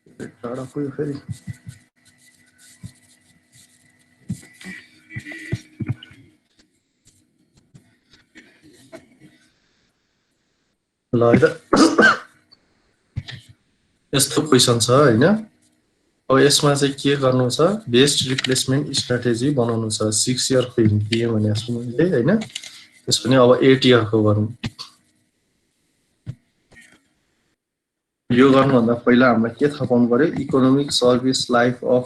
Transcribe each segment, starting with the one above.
टाढा पुग्यो फेरि ल है त यस्तो क्वेसन छ हैन अब यसमा चाहिँ के गर्नु छ बेस्ट रिप्लेसमेन्ट स्ट्र्याटेजी बनाउनु छ 6 इयरको दिए भने मैले हैन त्यस पनि अब 8 इयरको गरौँ यो गर्नुभन्दा पहिला हामीलाई के थाहा पाउनु पर्यो economic service life of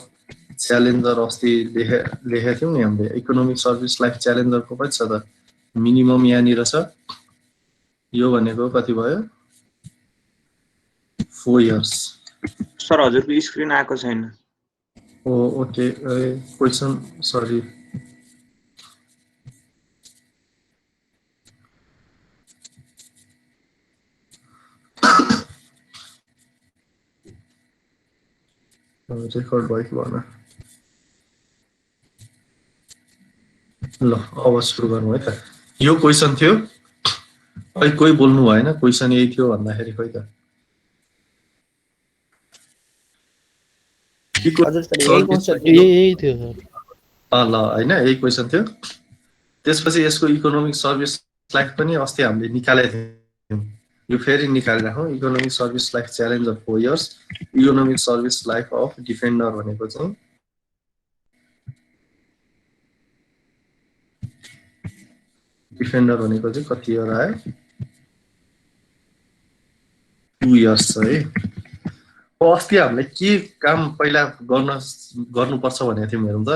challenger अस्ति लेखेको थियौँ नि हामीले इकोनोमिक सर्भिस लाइफ च्यालेन्जरको कति छ त मिनिमम यहाँनिर छ यो भनेको कति भयो 4 इयर्स सर हजुरको स्क्रिन आएको छैन ओके क्वेसन सरी रेकर्ड भयो कि भन ल अब सुरु गरौँ है त यो क्वेसन थियो खै कोही बोल्नु भएन क्वेसन यही थियो भन्दाखेरि खै त यही थियो सर ल हैन यही क्वेसन थियो त्यसपछि यसको इकोनोमिक सर्भिस लाइफ पनि अस्ति हामीले निकालेको थियौँ यो फेरि निकालिराखौँ economic service life challenge of 4 years economic service life of defender भनेको चाहिँ डिफेन्डर भनेको चाहिँ कति इयर आयो 2 इयर्स छ है अस्ति हामीले के काम पहिला गर्नुपर्छ भनेको थियौँ हेरौँ त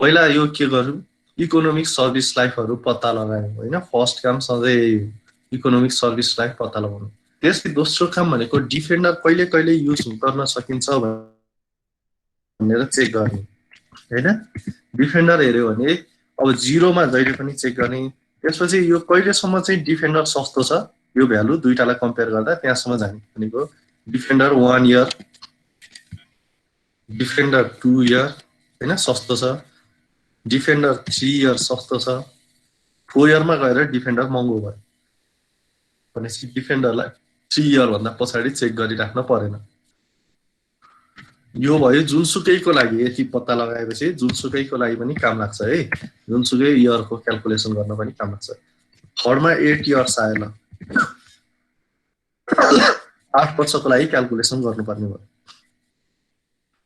पहिला यो के गरौँ इकोनोमिक सर्भिस लाइफहरू पत्ता लगायौँ होइन फर्स्ट काम सधैँ इकोनोमिक सर्भिस लाइफ पत्ता लगाउनु त्यसपछि दोस्रो काम भनेको डिफेन्डर कहिले कहिले युज गर्न सकिन्छ भनेर चेक गर्ने हैन डिफेन्डर हेर्यो भने अब 0 मा जहिले पनि चेक गर्ने त्यसपछि यो कहिलेसम्म चाहिँ डिफेन्डर सस्तो छ यो भ्यालु दुईटालाई कम्पेयर गर्दा त्यहाँसम्म जाने भनेको डिफेन्डर 1 इयर डिफेन्डर 2 इयर हैन सस्तो छ डिफेन्डर 3 इयर सस्तो छ 4 इयरमा गएर डिफेन्डर महँगो भयो भनेपछि डिफेन्डरलाई 3 इयर भन्दा पछाडी चेक गरिराख्न परेन यो भयो जुनसुकैको लागि यति पत्ता लगाएपछि जुनसुकैको लागि पनि काम लाग्छ है जुनसुकै इयरको क्याल्कुलेसन गर्न पनि काम लाग्छ थर्डमा 8 इयर्स आयो ल 8 वर्षको लागि क्याल्कुलेसन गर्नुपर्ने भयो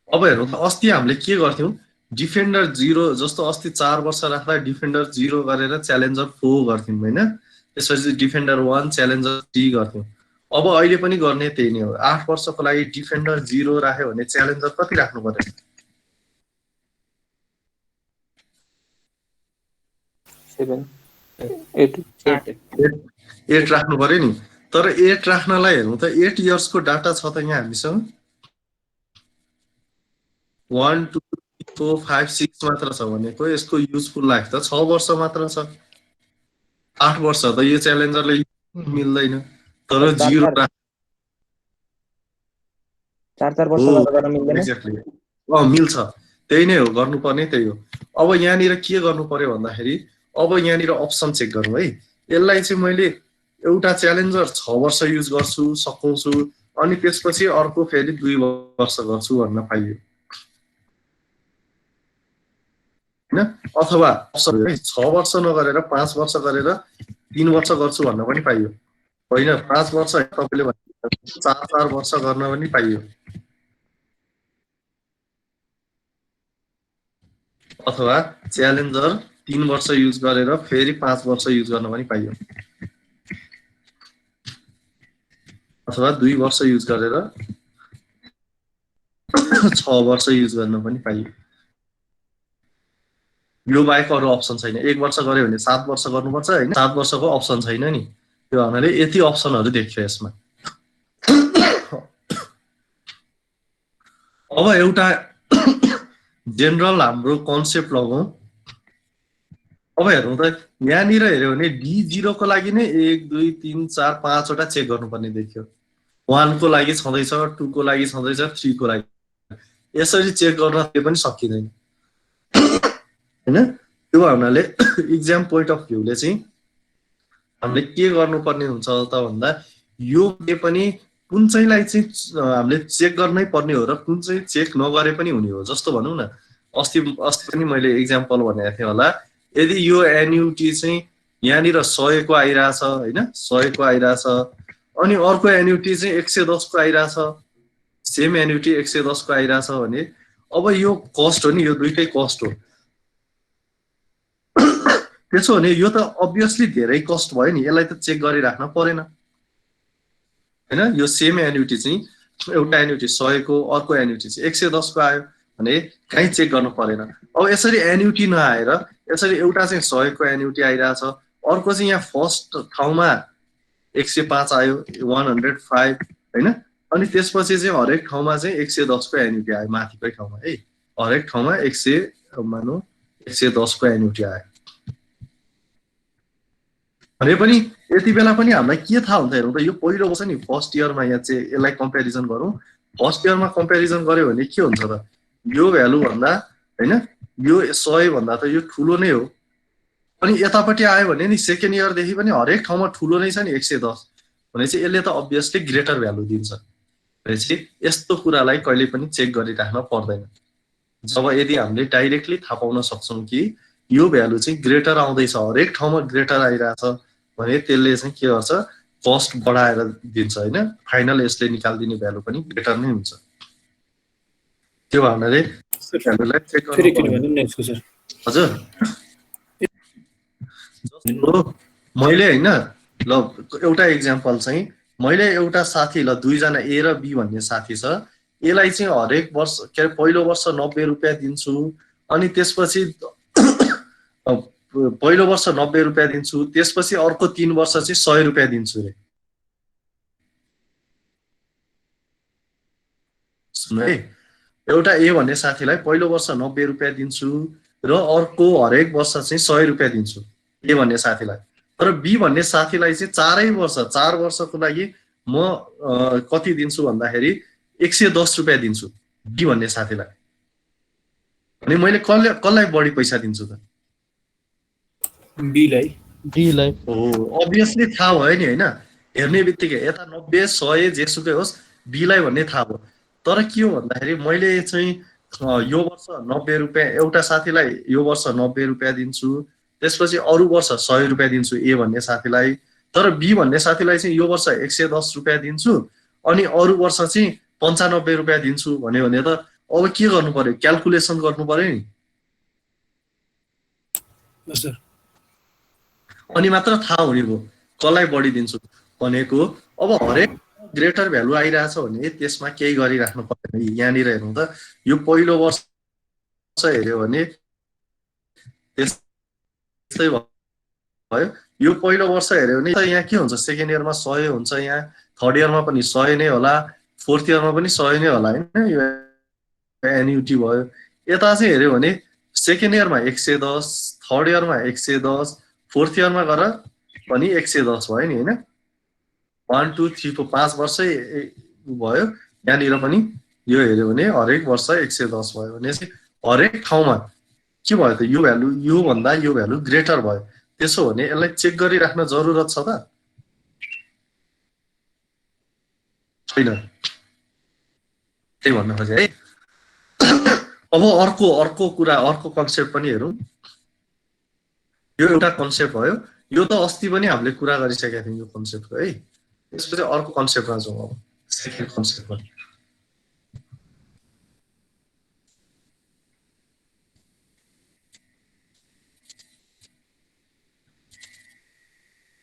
अब हेरौँ त अस्ति हामीले के गर्थ्यौं डिफेन्डर 0 जस्तो अस्ति 4 वर्ष राख्दा डिफेन्डर 0 गरेर च्यालेन्जर 4 गर्थ्यौं हैन त्यसपछि डिफेन्डर 1 च्यालेन्जर 3 गर्थ्यौं अब अहिले पनि गर्ने त्यही नै हो 8 वर्षको लागि डिफेन्डर 0 राख्यो भने च्यालेन्जर कति राख्नु पर्यो 7 8 राख्नु पर्यो नि तर 8 राख्नलाई हेरौँ त 8 इयर्सको डाटा छ त यहाँ हामीसँग 1 2 3 4 5 6 मात्र छ भनेको यसको युजफुल लाइफ त 6 वर्ष मात्र छ 8 वर्ष त यो च्यालेन्जरले मिल्दैन तर 0 4 वर्ष गर्न मिल्दैन एक्ज्याक्टली मिल्छ त्यही नै हो गर्नुपर्ने त्यही हो अब यहाँनिर के गर्नु पर्यो भन्दाखेरि अब यहाँनिर अप्सन चेक गरौँ है यसलाई चाहिँ मैले एउटा च्यालेन्जर 6 वर्ष युज गर्छु सकाउँछु अनि त्यसपछि अर्को फेरि 2 वर्ष गर्छु भन्न पाइयो हैन अथवा 6 वर्ष नगरेर 5 वर्ष गरेर 3 वर्ष गर्छु भन्न पनि पाइयो होइन 5 वर्ष तपाईले भने 4 वर्ष गर्न पनि पाइयो अथवा च्यालेन्जर 3 वर्ष युज गरेर फेरि 5 वर्ष युज गर्न पनि पाइयो अथवा 2 वर्ष युज गरेर 6 वर्ष युज गर्न पनि पाइयो यो बाहेक अरु अप्सन छैन 1 वर्ष गर्यो भने 7 वर्ष गर्नुपर्छ हैन 7 वर्षको अप्सन छैन नि त्यो भन्नाले यति अप्सनहरु देखियो यसमा अब एउटा जनरल हाम्रो कन्सेप्ट लगाउँ अब हेरौँ त यहाँनिर हेर्यो भने D0 को लागि नै 1 2 3 4 5 वटा चेक गर्नुपर्ने देखियो 1 को लागि छँदैछ 2 को लागि छँदैछ 3 को लागि यसरी चेक गर्न के पनि सकिदैन हैन त्यो भन्नाले एक्जाम पोइन्ट अफ भ्यू ले चाहिँ हामीले के गर्नुपर्ने हुन्छ त भन्दा यो के पनि कुन चाहिँलाई चाहिँ हामीले चेक गर्नै पर्ने हो र कुन चाहिँ चेक नगरे पनि हुने हो। जस्तो भनौँ न, अस्ति पनि मैले एक्जाम्पल भनेको थिएँ होला, यदि यो एन्युटी चाहिँ यहाँनिर 100 को आइरहेछ होइन, 100 को आइरहेछ, अनि अर्को एन्युटी चाहिँ 110 को आइरहेछ, सेम एन्युटी 110 को आइरहेछ भने अब यो कस्ट हो नि, यो दुइटै कस्ट हो। त्यसो भने यो त अभियसली धेरै कस्ट भयो नि, यसलाई त चेक गरिराख्न परेन होइन। यो सेम एन्युटी चाहिँ एउटा एन्युटी 100 को, अर्को एन्युटी चाहिँ 110 को आयो भने कहीँ चेक गर्नु परेन। अब यसरी एन्युटी नआएर यसरी एउटा चाहिँ 100 को एन्युटी आइरहेछ, अर्को चाहिँ यहाँ फर्स्ट ठाउँमा 105 आयो, 105 होइन, अनि त्यसपछि चाहिँ हरेक ठाउँमा चाहिँ 110 को एन्युटी आयो माथिकै ठाउँमा है, हरेक ठाउँमा 110 को एन्युटी आयो भने पनि यति बेला पनि हामीलाई के थाहा हुन्छ हेरौँ त। यो पहिलो वर्ष नि फर्स्ट इयरमा यहाँ चाहिँ यसलाई कम्पेरिजन गरौँ। फर्स्ट इयरमा कम्पेरिजन गर्यो भने के हुन्छ त, यो भ्यालु भन्दा होइन यो 100 भन्दा त यो ठुलो नै हो। अनि यतापट्टि आयो भने नि सेकेन्ड इयरदेखि पनि हरेक ठाउँमा ठुलो नै छ नि 110 भनेपछि यसले त अभियसली ग्रेटर भ्यालु दिन्छ। भनेपछि यस्तो कुरालाई कहिले पनि चेक गरिराख्न पर्दैन। जब यदि हामीले डाइरेक्टली थाहा पाउन सक्छौँ कि यो भ्यालु चाहिँ ग्रेटर आउँदैछ, हरेक ठाउँमा ग्रेटर आइरहेछ भने त्यसले चाहिँ के गर्छ, कस्ट बढाएर दिन्छ होइन। फाइनल यसले निकालिदिने भ्यालु पनि ग्रेटर नै हुन्छ। त्यो भन्नाले भ्यालुलाई चेक गर्नु हजुर। मैले होइन ल एउटा एक्जाम्पल चाहिँ, मैले एउटा साथी ल दुईजना ए र बी भन्ने साथी छ, यसलाई चाहिँ हरेक वर्ष के अरे पहिलो वर्ष 90 रुपियाँ दिन्छु, अनि त्यसपछि पहिलो वर्ष 90 रुपियाँ दिन्छु, त्यसपछि अर्को 3 वर्ष चाहिँ 100 रुपियाँ दिन्छु रे। सुन्नु है, एउटा ए भन्ने साथीलाई पहिलो वर्ष 90 रुपियाँ दिन्छु र अर्को हरेक वर्ष चाहिँ 100 रुपियाँ दिन्छु ए भन्ने साथीलाई। तर बी भन्ने साथीलाई चाहिँ 4 वर्षको लागि म कति दिन्छु भन्दाखेरि 110 रुपियाँ दिन्छु बी भन्ने साथीलाई। अनि मैले कसलाई बढी पैसा दिन्छु त? बीलाई हो, अभियसली थाहा भयो नि होइन। हेर्ने बित्तिकै यता 90 100 जेसुकै होस् बीलाई भन्ने थाहा भयो। तर के हो भन्दाखेरि मैले चाहिँ यो वर्ष 90 रुपियाँ एउटा साथीलाई यो वर्ष 90 रुपियाँ दिन्छु, त्यसपछि अरू वर्ष 100 रुपियाँ दिन्छु ए भन्ने साथीलाई। तर बी भन्ने साथीलाई चाहिँ यो वर्ष 110 रुपियाँ दिन्छु अनि अरू वर्ष चाहिँ 95 रुपियाँ दिन्छु भन्यो भने त अब के गर्नु पर्यो, क्याल्कुलेसन गर्नु पर्यो नि। अनि मात्र थाहा हुने भयो कसलाई बढी दिन्छु भनेको। अब हरेक ग्रेटर भ्यालु आइरहेछ भने त्यसमा केही गरिराख्नु पर्दैन। यहाँनिर हेर्नु त, यो पहिलो वर्ष हेऱ्यो भने त्यस्तै भयो। यो पहिलो वर्ष हेऱ्यो भने यहाँ के हुन्छ, सेकेन्ड इयरमा 100 हुन्छ, यहाँ थर्ड इयरमा पनि 100 नै होला, फोर्थ इयरमा पनि 100 नै होला होइन। यो एन्युटी भयो। यता चाहिँ हेऱ्यो भने सेकेन्ड इयरमा 110, थर्ड इयरमा 110, फोर्थ इयरमा गएर पनि 110 भयो नि होइन। 1 2 3 4 5 वर्ष भयो। यहाँनिर पनि यो हेऱ्यो भने हरेक वर्ष 110 भयो भने चाहिँ हरेक ठाउँमा के भयो त, यो भ्यालु यो भन्दा यो भ्यालु ग्रेटर भयो। त्यसो भने यसलाई चेक गरिराख्न जरुरत छ त छैन? त्यही भन्नु खोजेँ है। अब अर्को कुरा, अर्को कन्सेप्ट पनि हेरौँ। यो एउटा कन्सेप्ट भयो, यो त अस्ति पनि हामीले कुरा गरिसकेका थियौँ यो कन्सेप्टको है। त्यसपछि अर्को कन्सेप्टमा जाउँ। अब सेकेन्ड कन्सेप्टमा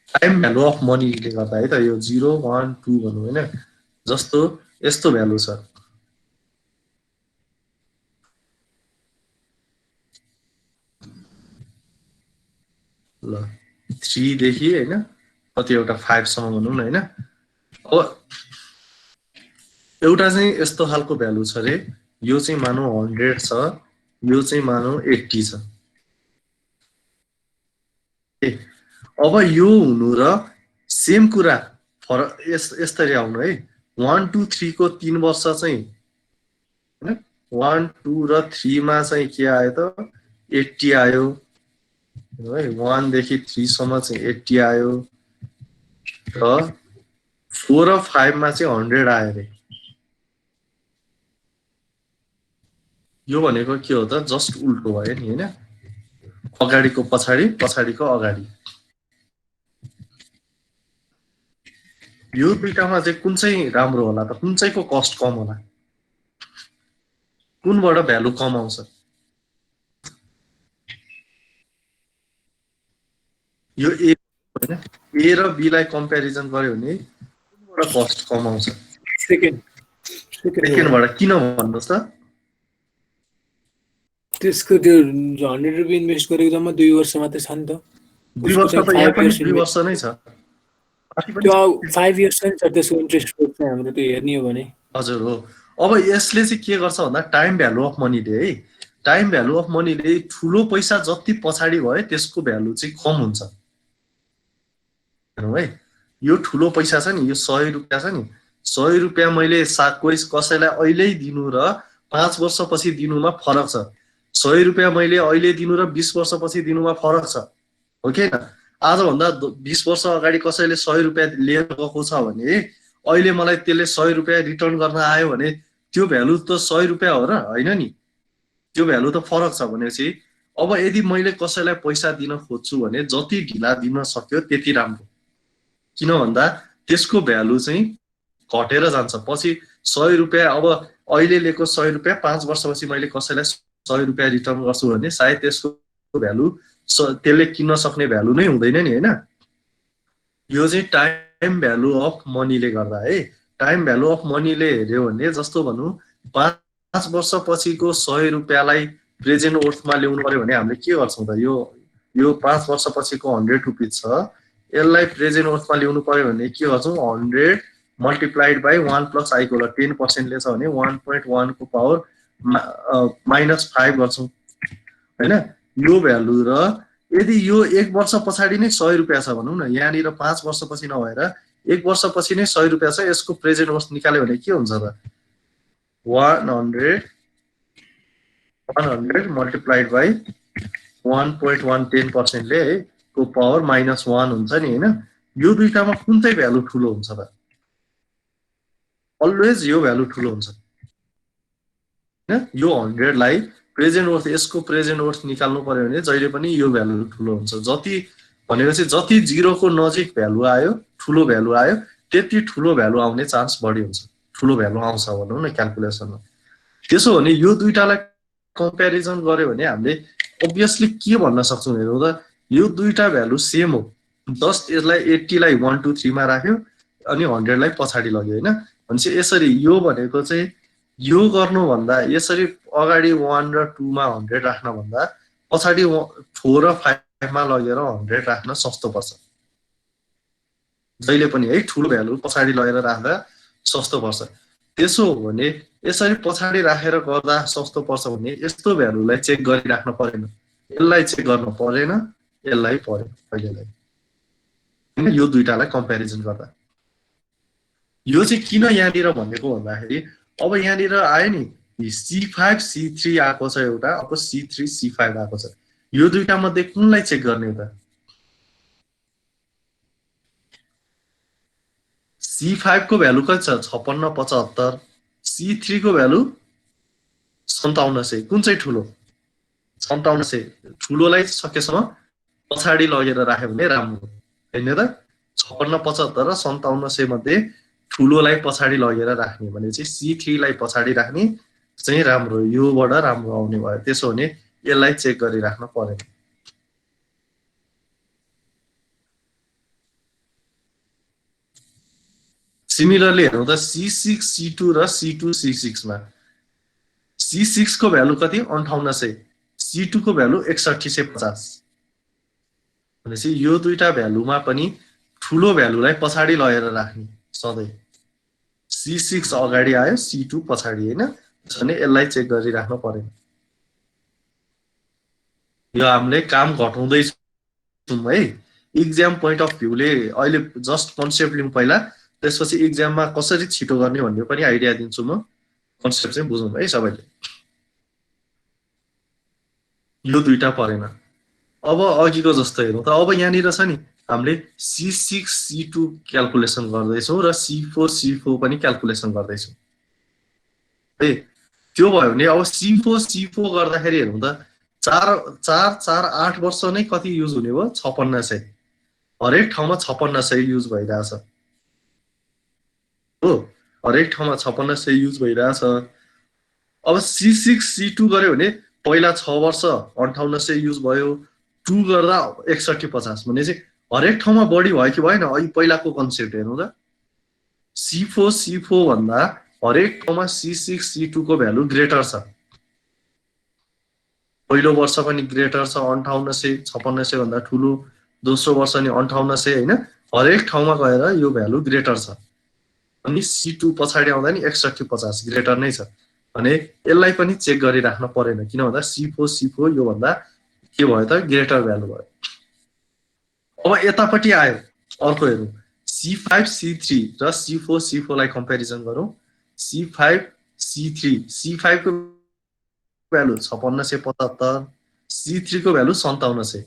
टाइम भ्यालु अफ मनीले गर्दा है त, यो 0 1 2 भनौँ होइन, जस्तो यस्तो भ्यालु छ। ल 3 देखि होइन कति एउटा 5 सम्म भनौँ न होइन। अब एउटा चाहिँ यस्तो खालको भ्यालु छ रे, यो चाहिँ मानौँ 100 छ, यो चाहिँ मानौँ 80 छ। अब यो हुनु र सेम कुरा फरक यसरी आउनु है। 1 2 3 को 3 वर्ष चाहिँ हैन, 1 2 र 3 मा चाहिँ के आयो त 80 आयो है। 1 देखि 3 सम्म चाहिँ 80 आयो र 4 र 5 मा चाहिँ 100 आयो रे। यो भनेको के हो त जस्ट उल्टो भयो नि हैन अगाडिको पछाडी पछाडीको अगाडि यो दुईटामा चाहिँ कुन चाहिँ राम्रो होला त कुन चाहिँको कस्ट कम होला कुनबाट भ्यालु कम आउँछ यो ए हैन ए र बी लाई कम्प्यारिजन गर्यो भने कुनबाट कस्ट कम आउँछ सेकेन्डबाट किन भन्नुस् त त्यसको त्यो 100 रुपियाँ इन्भेस्ट गरेको जम्मा 2 वर्ष मात्रै छ नि त 2 वर्ष त यहाँ पनि 2 वर्ष नै छ त्यो 5 इयर्स नै छ त्यसको इन्ट्रेस्ट रेट चाहिँ हाम्रो त्यो हेर्ने हो भने हजुर हो अब यसले चाहिँ के गर्छ भन्दा टाइम भ्यालु अफ मनीले है टाइम भ्यालु अफ मनीले ठुलो पैसा जति पछाडी भयो त्यसको भ्यालु चाहिँ कम हुन्छ हेर्नु है यो ठुलो पैसा छ नि यो 100 रुपैयाँ छ नि 100 रुपैयाँ मैले कसैलाई अहिले दिनु र 5 वर्षपछि दिनुमा फरक छ 100 रुपैयाँ मैले अहिले दिनु र 20 वर्षपछि दिनुमा फरक छ हो कि हैन आजभन्दा 20 वर्ष अगाडि कसैले 100 रुपैयाँ लिएर गएको छ भने अहिले मलाई त्यसले 100 रुपैयाँ रिटर्न गर्न आयो भने त्यो भ्यालु त 100 रुपैयाँ हो र हैन नि त्यो भ्यालु त फरक छ भनेपछि अब यदि मैले कसैलाई पैसा दिन खोज्छु भने जति ढिला दिन सक्यो त्यति राम्रो किन भन्दा त्यसको भ्यालु चाहिँ घटेर जान्छ पछि 100 रुपैयाँ अब अहिले लिएको 100 रुपैयाँ 5 वर्षपछि मैले कसैलाई 100 रुपैयाँ रिटर्न गर्छु भने सायद त्यसको भ्यालु त्यसले किन्न सक्ने भ्यालु नै हुँदैन नि हैन यो चाहिँ टाइम भ्यालु अफ मनीले गर्दा है टाइम भ्यालु अफ मनीले हेर्यो भने जस्तो भनौं 5 वर्षपछिको 100 रुपैयाँलाई प्रेजेन्ट वर्थमा ल्याउनु पर्यो भने हामीले के गर्छौं त यो 5 वर्षपछिको 100 रुपैयाँ छ यसलाई प्रेजेन्ट वर्थमा ल्याउनु पर्यो भने के गर्छौं 100 मल्टिप्लाइड बाइ 1 प्लस आई को 10% ले छ भने 1.1 को पावर -5 गर्छौं हैन यो भ्यालु र यदि यो 1 वर्ष पछाडी नै 100 रुपैयाँ छ भनौं न यहाँ निर 5 वर्षपछि नभएर 1 वर्षपछि नै 100 रुपैयाँ छ यसको प्रेजेन्ट वर्थ निकाल्यो भने के हुन्छ त 100 मल्टिप्लाइड बाइ 1.110% ले है को पावर -1 हुन्छ नि हैन यो दुईटामा कुन चाहिँ भ्यालु ठुलो हुन्छ त अलवेज यो भ्यालु ठुलो हुन्छ हैन यो 100 लाई प्रेजेन्ट वर्थ यसको प्रेजेन्ट वर्थ निकाल्नु पर्यो भने जहिले पनि यो भ्यालु ठुलो हुन्छ जति भनेपछि जति 0 को नजिक भ्यालु आयो ठुलो भ्यालु आयो त्यति ठुलो भ्यालु आउने चान्स बढी हुन्छ ठुलो भ्यालु आउँछ भनौं न क्याल्कुलेसनमा त्यसो भने यो दुईटालाई कम्प्यारिजन गर्यो भने हामीले obviously के भन्न सक्छौं हेरौं त यो दुईटा भ्यालु सेम हो जस्ट यसलाई 80 लाई 1 2 3 मा राख्यो अनि 100 लाई पछाडी लग्यो हैन भनेपछि यसरी यो भनेको चाहिँ यो गर्नु भन्दा यसरी अगाडि 1 र 2 मा 100 राख्न भन्दा पछाडी 4 र 5 मा लगेर 100 राख्न सस्तो पर्छ जहिले पनि है ठुलो भ्यालु पछाडी लगेर राख्दा सस्तो पर्छ त्यसो हो भने यसरी पछाडी राखेर गर्दा सस्तो पर्छ भने यस्तो भ्यालुलाई चेक गरिराख्न पर्दैन यसलाई चेक गर्न पर्दैन यसलाई पर्यो पहिलेलाई हैन यो दुईटालाई कम्प्यारिजन गर्दा यो चाहिँ किन यहाँ निर भनेको भन्दाखेरि अब यहाँ निर आयो नि C5 C3 आको छ एउटा अब C3 C5 आको छ यो दुईटा मध्ये कुनलाई चेक गर्ने त C5 को भ्यालु कति छ 5675 C3 को भ्यालु 5700 कुन चाहिँ ठुलो 5700 ठुलोलाई सकेसम्म पछाडी लगेर राख्यो भने राम्रो हैन त 5675 र 5700 मध्ये ठुलोलाई पछाडी लगेर राख्ने भने चाहिँ C3 लाई पछाडी राख्ने चाहिँ राम्रो योबाट राम्रो आउने भयो त्यसो भने यसलाई चेक गरिराख्न पर्यो सिमिलरली हेरौं त C6 C2 र C2 C6 मा C6 को भ्यालु कति 5800 C2 को भ्यालु 6150 भनेपछि यो दुईटा भ्यालुमा पनि ठुलो भ्यालुलाई पछाडी लगेर राख्ने सधैं C6 अगाडि आयो C2 पछाडी हैन त्यसैले यसलाई चेक गरिराख्न पर्यो यो हामीले काम घटाउँदै छौं है एक्जाम पोइन्ट अफ भ्यूले अहिले जस्ट कन्सेप्ट लिउँ पहिला त्यसपछि एक्जाममा कसरी छिटो गर्ने भन्ने पनि आइडिया दिन्छु म कन्सेप्ट चाहिँ बुझौँ है सबैले यो दुईटा परेन अब अघिको जस्तो हेरौँ त अब यहाँ निर छ नि हामीले C6 C2 क्याल्कुलेसन गर्दैछौँ र C4 C4 पनि क्याल्कुलेसन गर्दैछौँ है। त्यो भयो भने अब C4 गर्दाखेरि हेरौँ त 4 वर्ष नै कति युज हुने भयो 5600 हरेक ठाउँमा 5600 युज भइरहेछ हो, हरेक ठाउँमा 5600 युज भइरहेछ। अब C6 C2 गर्यो भने पहिला 6 वर्ष 5800 युज भयो, 2 गर्दा 6150 भने चाहिँ हरेक ठाउँमा बढी भयो कि भएन। अहिले पहिलाको कन्सेप्ट हेर्नु त, C4 भन्दा हरेक ठाउँमा C6 C2 को भ्यालु ग्रेटर छ। पहिलो वर्ष पनि ग्रेटर छ 5800 5600 भन्दा ठुलो, दोस्रो वर्ष नि 5800 हैन, हरेक ठाउँमा गएर यो भ्यालु ग्रेटर छ। अनि C2 पछाडी आउँदा नि 6150 ग्रेटर नै छ भने यसलाई पनि चेक गरिराख्न परेन, किन भन्दा C4 यो भन्दा के भयो त ग्रेटर भ्यालु भयो। अब यतापट्टि आयो अर्को हेरौँ, C5 C3 र C4 लाई कम्पेरिजन गरौँ। C5 को भ्यालु 5675, C3 को भ्यालु 5700।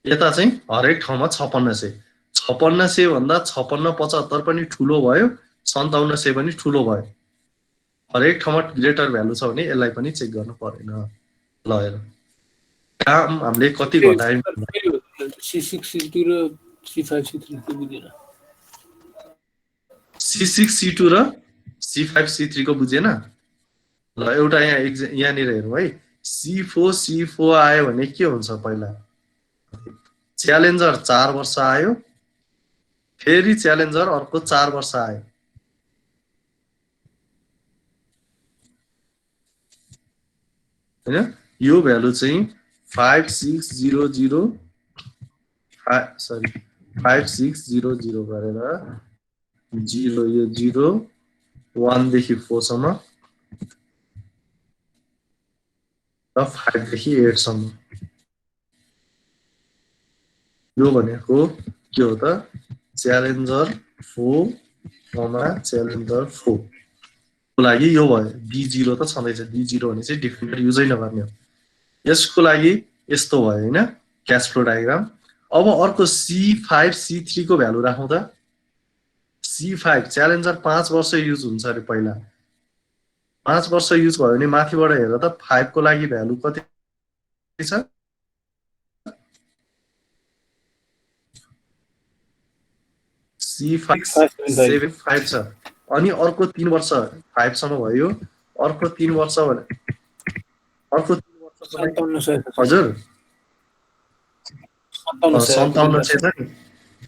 यता चाहिँ हरेक ठाउँमा 5600, 5600 भन्दा 5675 पनि ठुलो भयो, 5700 पनि ठुलो भयो। हरेक ठाउँमा ग्रेटर भ्यालु छ भने यसलाई पनि चेक गर्नु परेन। ल हेर काम हामीले कति घटायौं, C6 C2 र C5 C3 को बुझेन। C6 C2 र C5 C3 को बुझेन। ल एउटा यहाँनिर हेरौँ है, C4 आयो भने के हुन्छ पहिला, च्यालेन्जर 4 वर्ष आयो, फेरि च्यालेन्जर अर्को 4 वर्ष आयो। हैन, यो भ्यालु चाहिँ 5600 गरेर 0 यो 0 1 देखि 4 सम्म र 5 देखि 8 सम्म। यो भनेको के हो त, च्यालेन्जर 4 च्यालेन्जर 4 को लागि यो भयो। B0 त छँदैछ, B0 भने चाहिँ डिफेन्डर युजै नगर्ने हो। यसको लागि यस्तो भयो हैन क्याश फ्लो डायग्राम। अब अर्को C5 C3 को भ्यालु राखौँ त। C5 च्यालेन्जर 5 वर्ष युज हुन्छ अरे पहिला, 5 वर्ष युज भयो भने माथिबाट हेर त 5 को लागि भ्यालु कति छ, C5 75 छ। अनि अर्को 3 वर्ष 5 सम्म भयो, अर्को 3 वर्ष भने अर्को 3 वर्ष हजुर 5700 छ नि,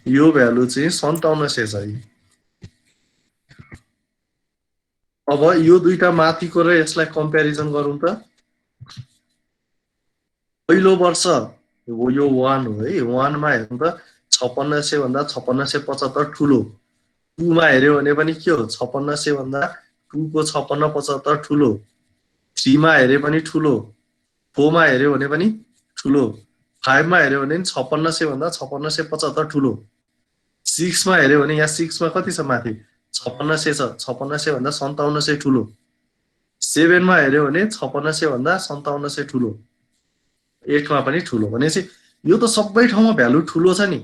यो भ्यालु चाहिँ 5700 छ। अब यो दुईटा माथिको र यसलाई कम्पेरिजन गरौँ त। पहिलो वर्ष यो 1 हो है, 1 मा हेर्नु त 5600 भन्दा 5675 ठुलो, 2 मा हेर्यो भने पनि के हो 5600 भन्दा 2 को 5675 ठुलो, 3 मा हेर्यो पनि ठुलो, 4 मा हेर्यो भने पनि ठुलो, 5 मा हेर्यो भने 5600 भन्दा 5675 ठुलो, 6 मा हेर्यो भने यहाँ 6 मा कति छ माथि 5600 छ, 5600 भन्दा 5700 ठुलो, 7 मा हेर्यो भने 5600 भन्दा 5700 ठुलो, 8 मा पनि ठुलो। भनेपछि यो त सबै ठाउँमा भ्यालु ठुलो छ नि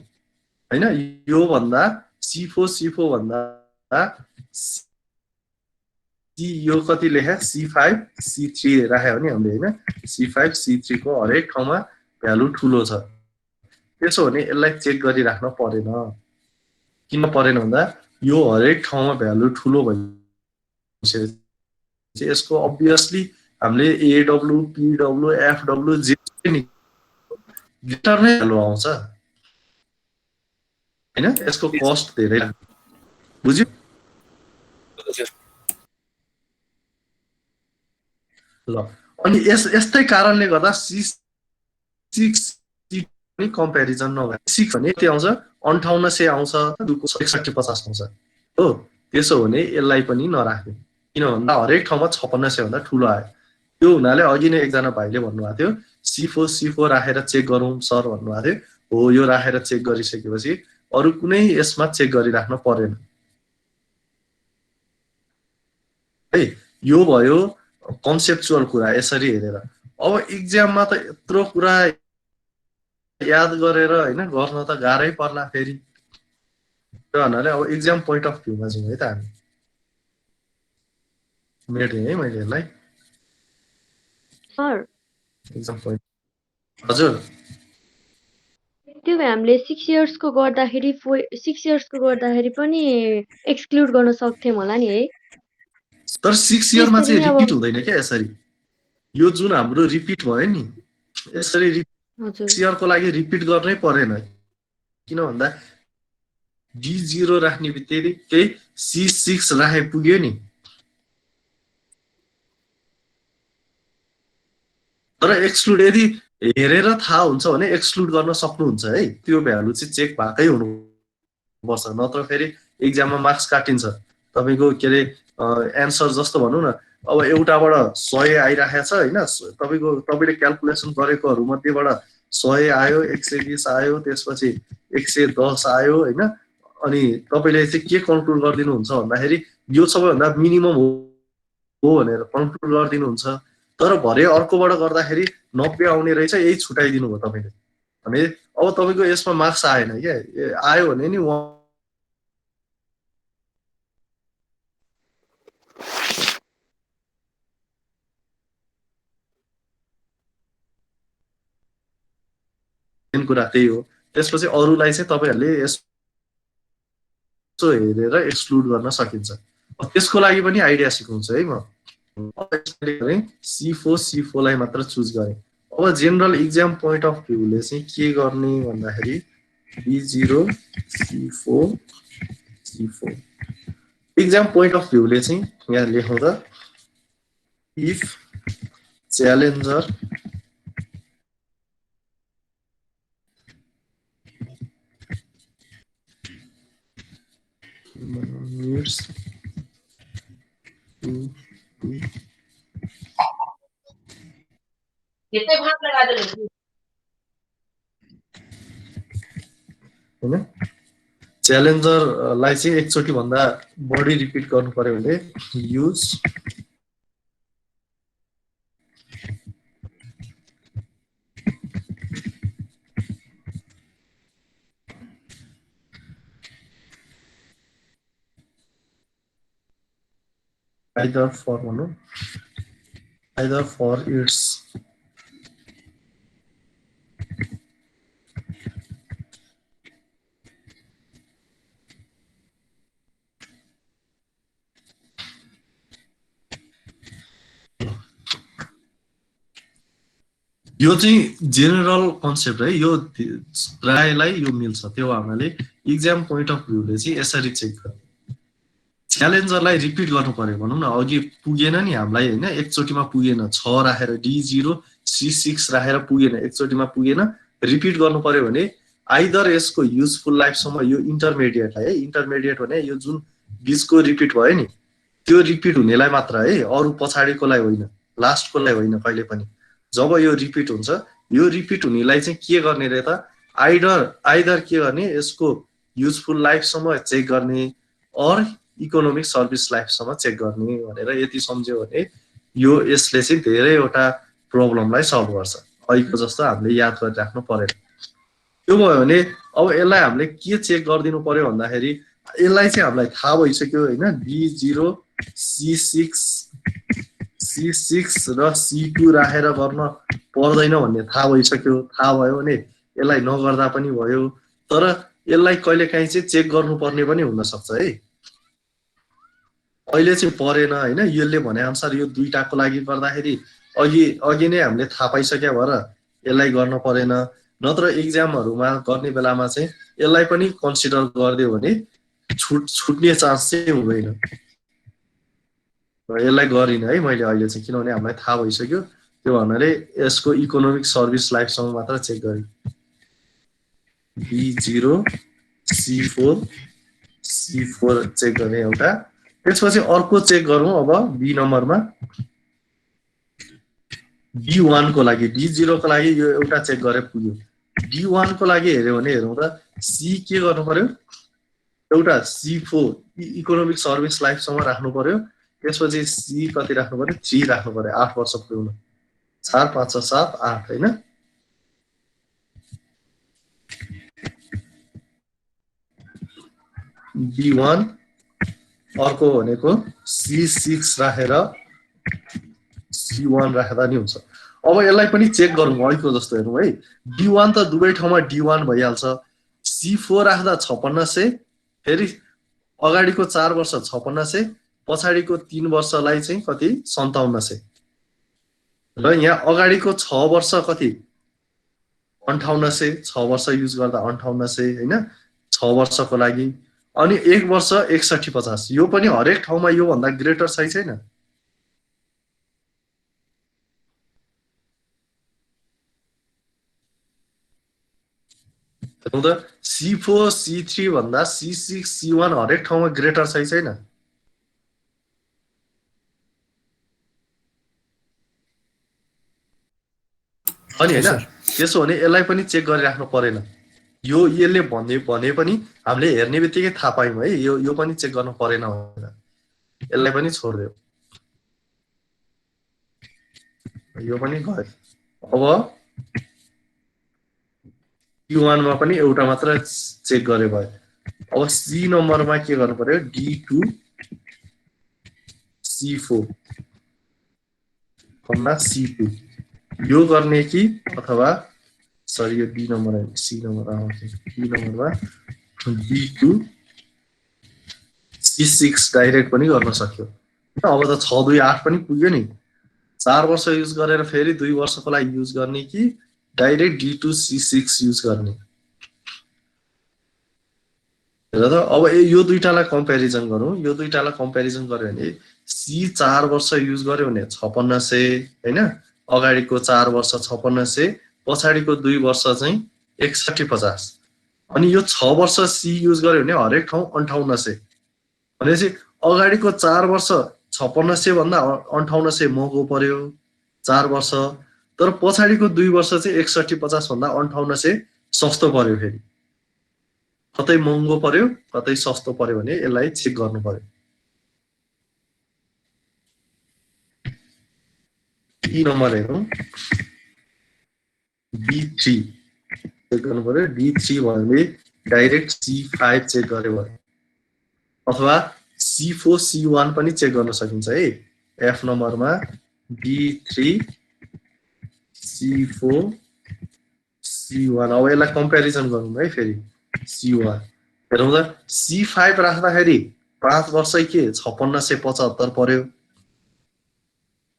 हैन। यो भन्दा C4 भन्दा यो कति लेख्या C5 C3 राख्यो भने हामीले हैन, C5 C3 को हरेक ठाउँमा भ्यालु ठुलो छ। त्यसो भने यसलाई चेक गरिराख्न परेन। किन परेन भन्दा यो हरेक ठाउँमा भ्यालु ठुलो भइसकेपछि यसको अब्भियसली हामीले AW PW FW जे नि ग्रेटर नै भ्यालु आउँछ हैन। यसको कस्ट धेरै बुझ्यो। ल अनि यस्तै कारणले गर्दा C6 पनि कम्पेरिजन नगरे 6 भने के आउँछ 5800 आउँछ, 2 को 6150 आउँछ हो। त्यसो भने यसलाई पनि नराख्ने, किन भन्दा हरेक ठाउँमा 5600 भन्दा ठुलो आयो। त्यो हुनाले अघि नै एकजना भाइले भन्नुभएको थियो C4 राखेर चेक गरौँ सर भन्नुभएको थियो। हो, यो राखेर चेक गरिसकेपछि अरु कुनै यसमा चेक गरिराख्न परेन है। यो भयो कन्सेप्चुअल कुरा यसरी हेरेर। अब एक्जाममा त यत्रो कुरा याद गरेर होइन गर्न त गाह्रै पर्ला फेरि। त्यो भन्नाले अब एक्जाम पोइन्ट अफ भ्यूमा जाउँ है त हामी। मेटेँ है मैले यसलाई सर एक्जाम पोइन्ट। हजुर त्यो भए हामीले 6 इयर्सको गर्दाखेरि पनि एक्सक्लुड गर्न सक्थ्यौँ होला नि है। तर 6 इयरमा त्यसरी चाहिँ नै अब रिपिट हुँदैन क्या यसरी। यो जुन हाम्रो रिपिट भयो नि यसरी हजुर 6 इयरको लागि रिपिट गर्नै परेन। किन भन्दा D0 राख्ने बित्तिकै C6 राखे पुग्यो नि। तर एक्सक्लुड यदि हेरेर थाहा हुन्छ भने एक्सक्लुड गर्न सक्नुहुन्छ है। त्यो भ्यालु चाहिँ चेक भएकै हुनुपर्छ, नत्र फेरि एक्जाममा मार्क्स काटिन्छ। तपाईँको के अरे एन्सर जस्तो भनौँ न, अब एउटाबाट 100 आइरहेको छ होइन, तपाईँले क्यालकुलेसन गरेकोहरू मध्येबाट 100 आयो, 120 आयो, त्यसपछि 110 आयो होइन। अनि तपाईँले चाहिँ के कन्क्लुड गरिदिनुहुन्छ भन्दाखेरि यो सबैभन्दा मिनिमम हो भनेर कन्क्लुड गरिदिनुहुन्छ। तर भरे अर्कोबाट गर्दाखेरि 90 आउने रहेछ, यही छुटाइदिनु भयो तपाईँले भने अब तपाईँको यसमा मार्क्स आएन क्या। आयो भने नि कुरा त्यही हो। त्यसपछि अरूलाई चाहिँ तपाईँहरूले यसो हेरेर एक्सक्लुड गर्न सकिन्छ। त्यसको लागि पनि आइडिया सिकाउँछु है म। C4 लाई मात्र चुज गरेँ। अब जेनरल इक्जाम पोइन्ट अफ भ्यूले चाहिँ के गर्ने भन्दाखेरि B0 C4 exam point of भ्यूले चाहिँ यहाँ लेखौँ त, if challenger needs to be हैन। च्यालेन्जरलाई चाहिँ एकचोटि भन्दा बढी रिपिट गर्नु पर्यो भने युज either for its यो चाहिँ जेनरल कन्सेप्ट है। यो प्रायलाई यो मिल्छ। त्यो हुनाले इक्जाम पोइन्ट अफ भ्यूले चाहिँ यसरी चेक गर्छ। च्यालेन्जरलाई रिपिट गर्नु पर्यो भनौँ न, अघि पुगेन नि हामीलाई होइन, एकचोटिमा पुगेन, 6 राखेर D0 C6 राखेर पुगेन, एकचोटिमा पुगेन, रिपिट गर्नु पर्यो भने आइदर यसको युजफुल लाइफसम्म यो इन्टरमिडिएटलाई है, इन्टरमिडिएट भने यो जुन बिचको रिपिट भयो नि त्यो रिपिट हुनेलाई मात्र है, अरू पछाडिकोलाई होइन, लास्टकोलाई होइन कहिले पनि। जब यो रिपिट हुन्छ, यो रिपिट हुनेलाई चाहिँ के गर्ने रे त, आइदर के गर्ने, यसको युजफुल लाइफसम्म चेक गर्ने अर इकोनोमिक सर्भिस लाइफसम्म चेक गर्ने भनेर यति सम्झ्यो भने यो यसले चाहिँ धेरैवटा प्रब्लमलाई सल्भ गर्छ। अहिलेको जस्तो हामीले याद गरिराख्नु परेन। त्यो भयो भने अब यसलाई हामीले के चेक गरिदिनु पर्यो भन्दाखेरि यसलाई चाहिँ हामीलाई थाहा भइसक्यो होइन, D0 C6 र C2 राखेर गर्न पर्दैन भन्ने थाहा भइसक्यो। थाहा भयो भने यसलाई नगर्दा पनि भयो। तर यसलाई कहिलेकाहीँ चाहिँ चेक गर्नुपर्ने पनि हुनसक्छ है। अहिले चाहिँ परेन होइन, यसले भने अनुसार यो दुईटाको लागि गर्दाखेरि अघि नै हामीले थाहा पाइसक्यो भएर यसलाई गर्न परेन। नत्र इक्जामहरूमा गर्ने बेलामा चाहिँ यसलाई पनि कन्सिडर गरिदियो भने छुट्ने चान्स चाहिँ हुँदैन। यसलाई गरिनँ है मैले अहिले चाहिँ, किनभने हामीलाई थाहा भइसक्यो। त्यो भन्नाले यसको इकोनोमिक सर्भिस लाइफसम्म मात्र चेक गरेँ। B0 C4 चेक गर्ने एउटा। त्यसपछि अर्को चेक गरौँ अब बी नम्बरमा D1 को लागि। D0 को लागि यो एउटा चेक गरे पुग्यो। D1 को लागि हेर्यो भने हेरौँ त, C के गर्नु पर्यो, एउटा C4 इकोनोमिक सर्भिस लाइफसम्म राख्नु पर्यो। त्यसपछि C कति राख्नु पर्यो, 3 राख्नु पर्यो, 8 वर्ष पुग्नु। 4 5 7 8 हैन। B1 अर्को भनेको C6 राखेर C1 राख्दा नि हुन्छ। अब यसलाई पनि चेक गरौँ अहिलेको जस्तो हेरौँ है। D1 त दुवै ठाउँमा D1 भइहाल्छ। C4 राख्दा 5600, फेरि अगाडिको 4 वर्ष 5600, पछाडिको 3 वर्षलाई चाहिँ कति 5700। र यहाँ अगाडिको 6 वर्ष कति 5800, 6 वर्ष युज गर्दा 5800 हैन, 6 वर्षको लागि। अनि 1 वर्ष 6150। यो पनि हरेक ठाउँमा यो भन्दा ग्रेटर सही छैन। हेर्नु त C4 C3 भन्दा C6 C1 हरेक ठाउँमा ग्रेटर सही छैन। अनि हैन त्यसो भने यसलाई पनि चेक गरिराख्नु परेन। यो यसले भने पनि हामीले हेर्ने बित्तिकै थाहा पायौं है, यो पनि चेक गर्नु परेन भनेर। यसलाई पनि छोड्दियौ। यो पनि गयो। अब Q1 मा पनि एउटा मात्र चेक गरे भयो। अब C नम्बरमा के गर्नु पर्यो D2 C4 C2 यो गर्ने कि अथवा सरी यो B नम्बर हैन C नम्बर आउँछ। B नम्बरमा D2 C6 डाइरेक्ट पनि गर्न सक्यो। अब त 6 2 8 पनि पुग्यो नि। 4 वर्ष युज गरेर फेरि 2 वर्षको लागि युज गर्ने कि डाइरेक्ट D2 C6 युज गर्ने। हेर त अब यो दुईटालाई कम्प्यारिजन गरौँ। यो दुईटालाई कम्प्यारिजन गर्यो भने C 4 वर्ष युज गर्यो भने 5600 हैन, अगाडिको 4 वर्ष 5600, पछाडिको 2 वर्ष चाहिँ 6150। अनि यो 6 वर्ष C युज गर्यो भने हरेक ठाउँ 5800। भनेपछि अगाडिको 4 वर्ष 5600 भन्दा 5800 महँगो पर्यो 4 वर्ष, तर पछाडिको 2 वर्ष चाहिँ 6150 भन्दा 5800 सस्तो पर्यो। फेरि कतै महँगो पर्यो कतै सस्तो पर्यो भने यसलाई चेक गर्नु पर्यो। E नम्बर हेरौँ D3 चेक गर्नु पर्यो। D3 भने डाइरेक्ट C5 चेक गरे भयो, अथवा C4 C1 पनि चेक गर्न सकिन्छ है। F नम्बरमा D3 C4 C1। अब यसलाई कम्प्यारिजन गरौँ है फेरि। C1 हेरौँ त C5 राख्दाखेरि 5 वर्ष के 5675 पर्यो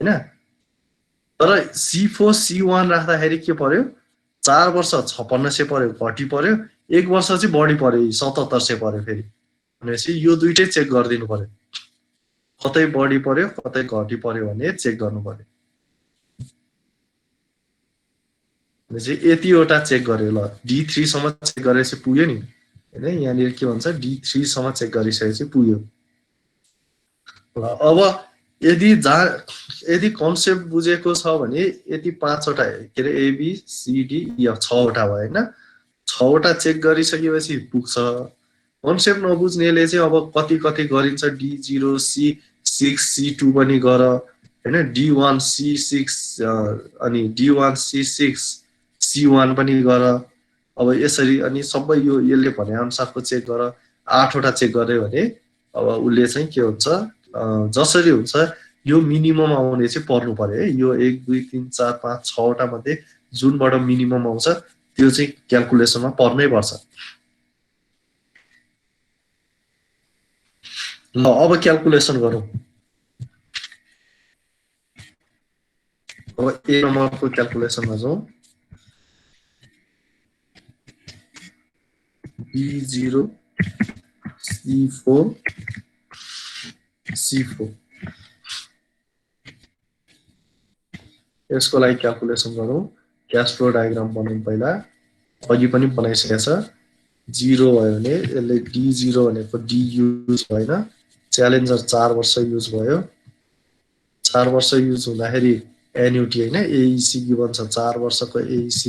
हैन, तर C4 C1 राख्दाखेरि के पर्यो 4 वर्ष 5600 पर्यो, घटी पर्यो। 1 वर्ष चाहिँ बढी पर्यो 7700 पर्यो। फेरि भनेपछि यो दुईटै चेक गरिदिनु पर्यो। कतै बढी पर्यो कतै घटी पर्यो भने चेक गर्नु पर्यो। भनेपछि यतिवटा चेक गर्यो ल। D3 सम्म चेक गरेपछि पुग्यो नि हैन। यहाँनिर के भन्छ D3 सम्म चेक गरिसकेपछि पुग्यो। ल अब यदि कन्सेप्ट बुझेको छ भने यति 5 वटा के रे A B C D E 6 वटा भयो हैन। 6 वटा चेक गरिसकेपछि पुग्छ। कन्सेप्ट नबुझ्नेले चाहिँ अब कति कति गरिन्छ D0 C6 C2 पनि गर हैन, D1 C6 अनि D1 C6 C1 पनि गर। अब यसरी अनि सबै यो यसले भने अनुसारको चेक गर। 8 वटा चेक गर्यो भने अब उले चाहिँ के हुन्छ जसरी हुन्छ यो मिनिमम आउने चाहिँ पर्नु पर्यो है। यो 1 2 3 4 5 6 वटा मध्ये जुनबाट मिनिमम आउँछ त्यो चाहिँ क्याल्कुलेसनमा पर्नै पर्छ। ल अब क्याल्कुलेसन गरौँ। अब A नम्बरको क्याल्कुलेसनमा जाउँ। D0 C4 C4 यसको लागि क्याल्कुलेसन गरौँ। क्याश फ्लो डायग्राम बनाउँ पहिला। अघि पनि बनाइसकेको छ। 0 भयो भने यसले D0 भनेको D युज भएन। च्यालेन्जर 4 वर्ष युज भयो। 4 वर्ष युज हुँदाखेरि एन्युटी हैन AEC गिभन छ। 4 वर्षको AEC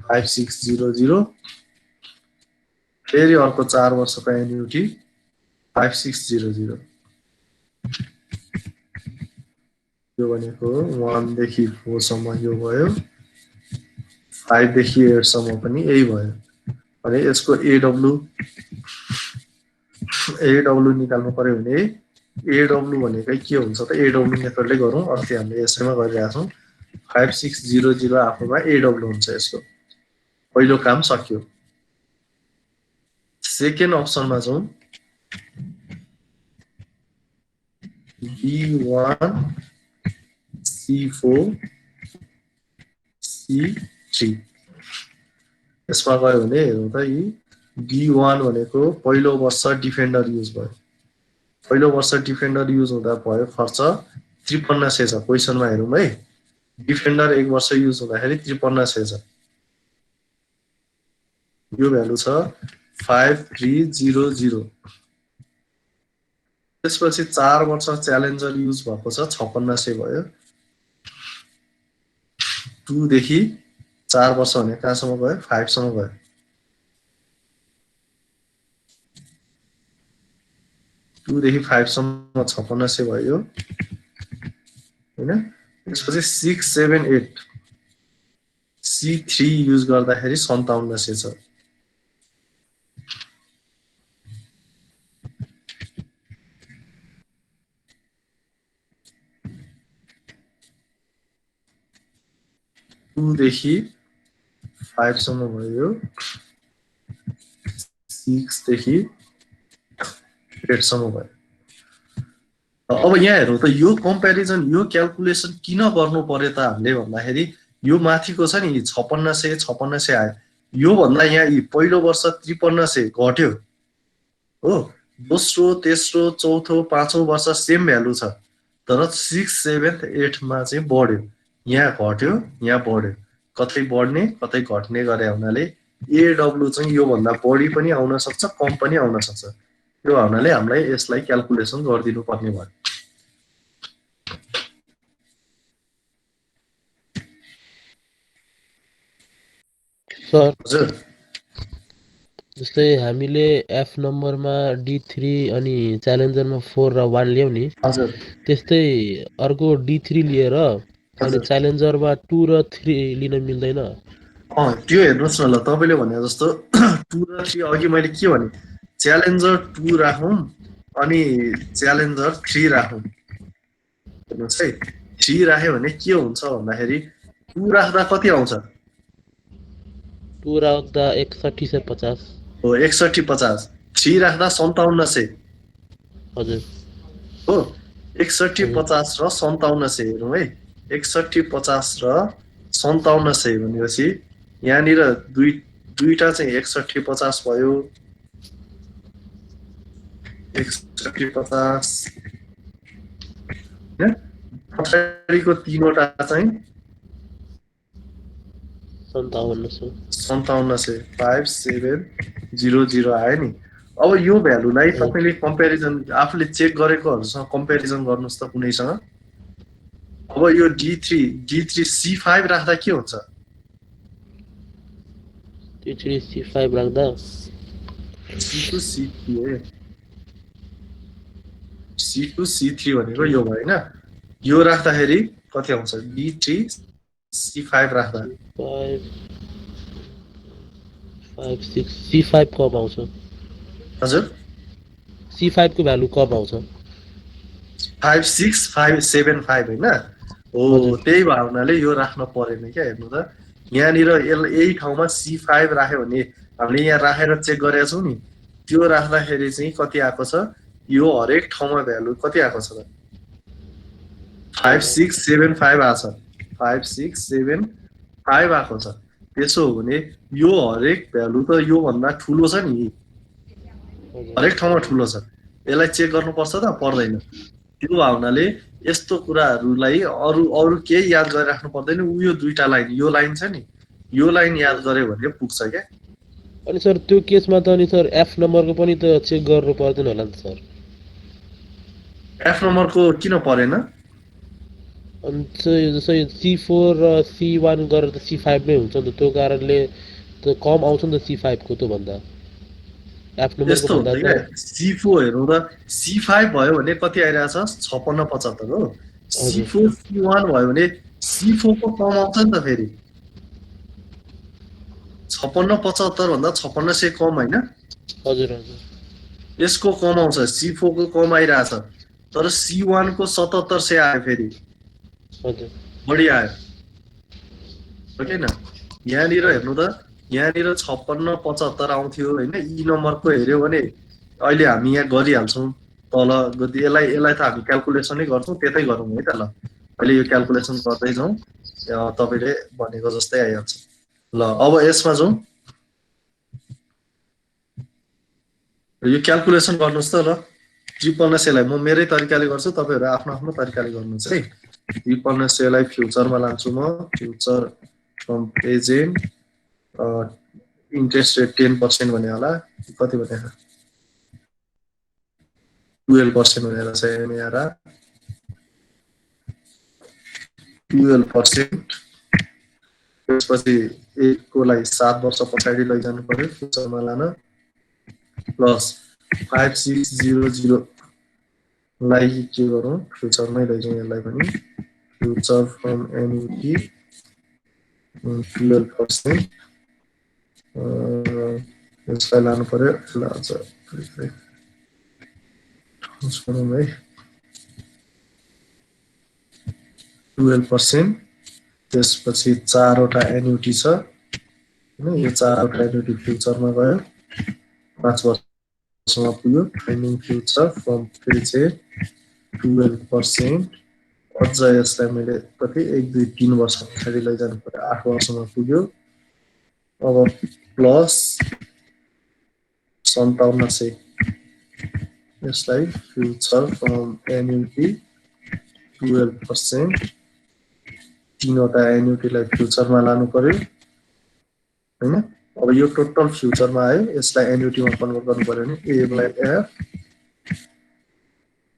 5600, फेरि अर्को 4 वर्षको एन्युटी 5600। यो भनेको 1 देखि 4 सम्म यो भयो, 5 देखि 8 सम्म पनि यही भयो। भने यसको AW एडब्ल्यू निकाल्नु पर्यो भने एडब्ल्यू भनेकै के हुन्छ त एडब्ल्यू मेथडले गरौँ अस्ति हामीले यसैमा गरिरहेका छौँ 5600 आफूमा एडब्ल्यू हुन्छ यसको पहिलो काम सक्यो सेकेन्ड अप्सनमा जाउँ B1 C4 C3 यसमा गयो भने हेरौँ त यी B1 भनेको पहिलो वर्ष डिफेन्डर युज भयो पहिलो वर्ष डिफेन्डर युज हुँदा भयो खर्च 5300 छ क्वेशनमा हेरौँ है डिफेन्डर एक वर्ष युज हुँदाखेरि 5300 छ यो भ्यालु छ 5300 त्यसपछि 4 वर्ष च्यालेन्जर युज भएको छ 5600 भयो 2 देखि 4 वर्ष भने कहाँसम्म गयो 5 सम्म गयो 2 देखि 5 सम्म 5600 भयो हैन त्यसपछि 6 7 8 C3 युज गर्दाखेरि 5700 छ देखि 5 सम्म भयो 6 देखि 8 सम्म भयो अब यहाँ हेरौँ त यो कम्प्यारिजन यो क्याल्कुलेसन किन गर्नु पर्यो त हामीले भन्दाखेरि यो माथिको छ नि 5600 5600 आयो यो भन्दा यहाँ पहिलो वर्ष 5300 घट्यो हो दोस्रो तेस्रो चौथो पाँचौं वर्ष सेम भ्यालु छ तर 6 7 8 मा चाहिँ बढ्यो यहाँ घट्यो यहाँ बढ्यो कतै बढ्ने कतै घट्ने गरे हुनाले एडब्ल्यू चाहिँ यो भन्दा बढी पनि आउन सक्छ कम पनि आउन सक्छ यो हुनाले हामीलाई यसलाई क्याल्कुलेसन गरिदिनु पर्ने भयो सर हजुर जस्तै हामीले एफ नम्बरमा D3 अनि च्यालेन्जरमा 4 र 1 ल्याउ नि हजुर त्यस्तै अर्को D3 लिएर अनि च्यालेन्जरमा 2 र 3 लिन मिल्दैन त्यो हेर्नुस् न ल तपाईले भने जस्तो 2 र 3 अघि मैले के भने च्यालेन्जर 2 राखौं अनि च्यालेन्जर 3 राखौं हेर्नुस् है 3 राख्यो भने के हुन्छ भन्दाखेरि 2 राख्दा कति आउँछ 2 राख्दा 6150 हो 6150 3 राख्दा 5700 हजुर हो 6150 र 5700 हेरौँ है 6150 र 5700 भनेपछि यहाँनिर दुईटा चाहिँ 6150 भयो 6150 हैन पछाडिको तीनवटा चाहिँ 5700 5700 आयो नि अब यो भ्यालुलाई तपाईले कम्प्यारिजन आफूले चेक गरेकोहरुसँग कम्प्यारिजन गर्नुस् त कुनैसँग अब यो D3 C5 राख्दा के हुन्छ D3 C5 राख्दा C2 C3 भनेको यो भयो हैन यो राख्दाखेरि कति आउँछ D3 C5 राख्दा 5 6 C5 कब आउँछ हजुर C5 को भ्यालु कब आउँछ 56575 हैन हो त्यही भावनाले यो राख्न परेन क्या हेर्नु त यहाँनिर यही ठाउँमा C5 राख्यो भने हामीले यहाँ राखेर चेक गरेका छौं नि त्यो राख्दाखेरि चाहिँ कति आएको छ यो हरेक ठाउँमा भ्यालु कति आएको छ त 5675 आछ 5675 आएको छ त्यसो हो भने यो हरेक भ्यालु त यो भन्दा ठुलो छ नि हरेक ठाउँमा ठुलो छ यसलाई चेक गर्नुपर्छ त पर्दैन त्यो भावनाले यस्तो कुराहरुलाई अरु केही याद गरिराख्नु पर्दैन यो दुईटा लाइन यो लाइन छ नि यो लाइन याद गर्यो भने पुग्छ क्या अनि सर त्यो केसमा त अनि सर एफ नम्बरको पनि त चेक गर्नु पर्दैन होला नि सर एफ नम्बरको किन परेन अनि जस्तै C4 र C1 गरेर त C5 नै हुन्छ नि त त्यो कारणले त कम आउँछ नि त C5 को त भन्दा एफ नम्बरको भन्दा त C4 हेरौँ त C5 भयो भने कति आइरहेछ 5675 हो C4 C1 भयो भने C4 को कम आउँछ नि त फेरि 5675 भन्दा 5600 कम हैन हजुर हजुर यसको कम आउँछ, C4 को कम आइरहेछ, तर C1 को 7700 आयो, फेरि हजुर बढी आयो हो कि न। यहाँनिर हेर्नु त, यहाँनिर 5675 आउँथ्यो होइन। यी नम्बरको हेऱ्यो भने अहिले हामी यहाँ गरिहाल्छौँ तल। यसलाई त हामी क्यालकुलेसनै गर्छौँ, त्यतै गरौँ है त। ल अहिले यो क्यालकुलेसन गर्दै जाउँ, तपाईँले भनेको जस्तै आइहाल्छ। ल अब यसमा जाउँ, यो क्यालकुलेसन गर्नुहोस् त। ल त्रिपन्न म मेरै तरिकाले गर्छु, तपाईँहरू आफ्नो आफ्नो तरिकाले गर्नुहोस् है। त्रिपन्न फ्युचरमा लान्छु म। Future from present, interest rate 10% भने होला, कति भने 12% भनेर चाहिँ यहाँ 12%। त्यसपछि 1 को लागि 7 वर्ष पछाडि लैजानु पर्यो फ्युचरमा लान, प्लस 5600 लाई के गरौँ, फ्युचरमै लैजाउँ यसलाई पनि। फ्युचर फ्रम एन्युटी 12%, यसलाई लानु पर्यो। ल है 12%। त्यसपछि 4वटा एन्युटी छ होइन, यो 4वटा एन्युटी फ्युचरमा गयो, 5 वर्षमा पुग्यो। ट्रेनिङ फ्युचर फ्रम प्रेजेन्ट 12%, अझ यसलाई मैले कति 1 2 3 वर्ष पछाडि लैजानु पर्यो, 8 वर्षमा पुग्यो। अब प्लस 5700, यसलाई फ्युचर फ्रम एन्युटी 12%, 3वटा एन्युटीलाई फ्युचरमा लानु पर्यो होइन। अब यो टोटल फ्युचरमा आयो, यसलाई एन्युटीमा कन्भर्ट गर्नु पर्यो भने एलाई एफ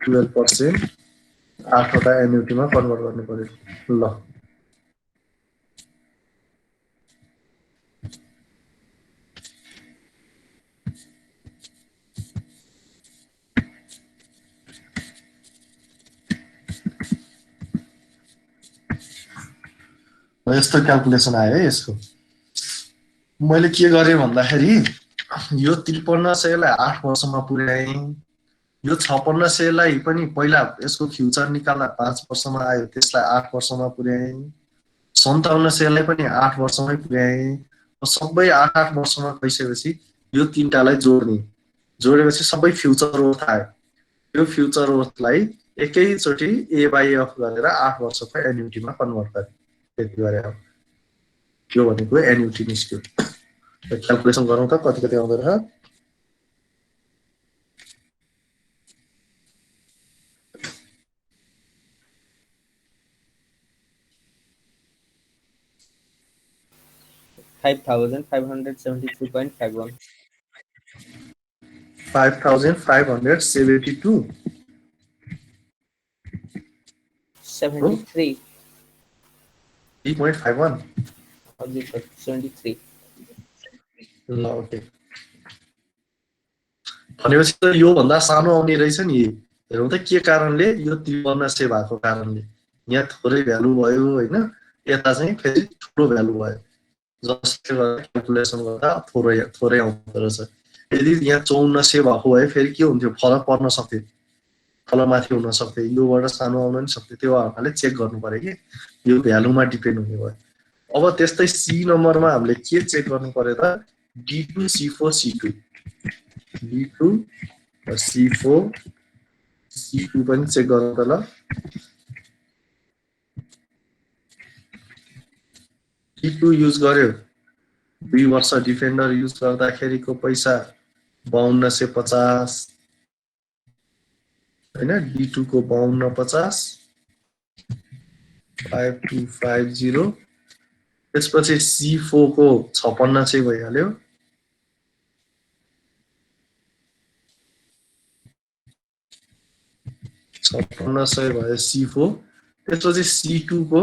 12%, 8वटा एन्युटीमा कन्भर्ट गर्नु पर्यो। ल यस्तो क्यालकुलेसन आयो है यसको। मैले के गरेँ भन्दाखेरि यो 5300लाई 8 वर्षमा पुर्याएँ, यो 5600लाई पनि पहिला यसको फ्युचर निकाल्दा 5 वर्षमा आयो, त्यसलाई 8 वर्षमा पुर्याएँ। 5700लाई पनि 8 वर्षमै पुर्याएँ। सबै 8 वर्षमा गइसकेपछि यो तीनटालाई जोडेपछि सबै फ्युचर वर्थ आयो। यो फ्युचर वर्थलाई एकैचोटि A/F गरेर 8 वर्षको एन्युटीमा कन्भर्ट गरेँ, त्यति गरे। यो भनेको एन्युटी निस्क्यो। क्यालकुलेसन गरौँ त कति कति आउँदो रहेछ। $5,573.51. 5572 73. 3.51। हजुर सर 73. ल ओके, भनेपछि त यो भन्दा सानो आउने रहेछ नि। हेरौँ त के कारणले, यो 5300 भएको कारणले यहाँ थोरै भ्यालु भयो होइन, यता चाहिँ फेरि ठुलो भ्यालु भयो, जसले गर्दा क्यालकुलेसन गर्दा थोरै आउँदो रहेछ। यदि यहाँ 5400 भएको भए फेरि के हुन्थ्यो, फरक पर्न सक्थ्यो, तलमाथि हुन सक्थ्यो, योबाट सानो आउन नि सक्थ्यो। त्यो हुनाले चेक गर्नु पर्यो कि यो भ्यालुमा डिपेन्ड हुने भयो। अब त्यस्तै सी नम्बरमा हामीले के चेक गर्नु पर्यो त, D2 C4 C2, D2 C4 C2 पनि चेक गर्नु त। ल D2 युज गर्यो, 2 वर्ष डिफेन्डर युज गर्दाखेरिको पैसा 5250 होइन। D2 को 5250, 5250। त्यसपछि C4 को 5600 भइहाल्यो। भयो C4। त्यसपछि C2 को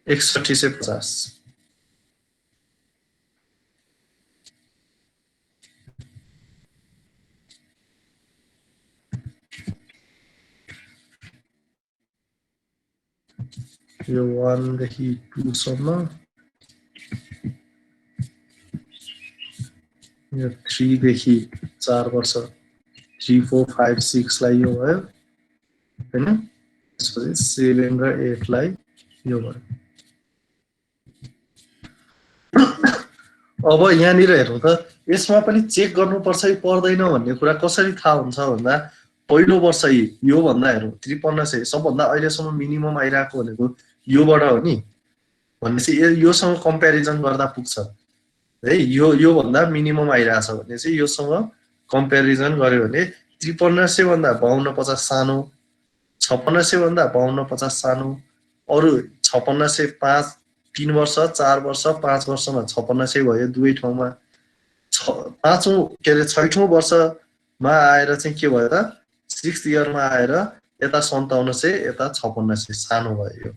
6150। यो 1 देखि 2 सम्म यो 3 देखि 4 वर्ष 3 4 5 6 लाई यो भयो हैन त्यसपछि 7 र 8 लाई यो भयो अब यहाँनिर हेर्नु त यसमा पनि चेक गर्नुपर्छ कि पर्दैन भन्ने कुरा कसरी थाहा हुन्छ भन्दा पहिलो वर्ष यो भन्दा हेरौँ 5300 सबभन्दा अहिलेसम्म मिनिमम आइरहेको भनेको योबाट हो नि भनेपछि योसँग कम्प्यारिजन गर्दा पुग्छ है यो भन्दा मिनिमम आइरहेछ भने चाहिँ योसँग कम्प्यारिजन गर्यो भने 5300 भन्दा 5250 सानो 5600 भन्दा 5250 सानो अरु 5605 3 वर्ष 4 वर्ष 5 वर्षमा 5600 भयो दुवै ठाउँमा पाँचौं के रे छैठौं वर्षमा आएर चाहिँ के भयो त 6th इयरमा आएर यता 5700 यता 5600 सानो भयो यो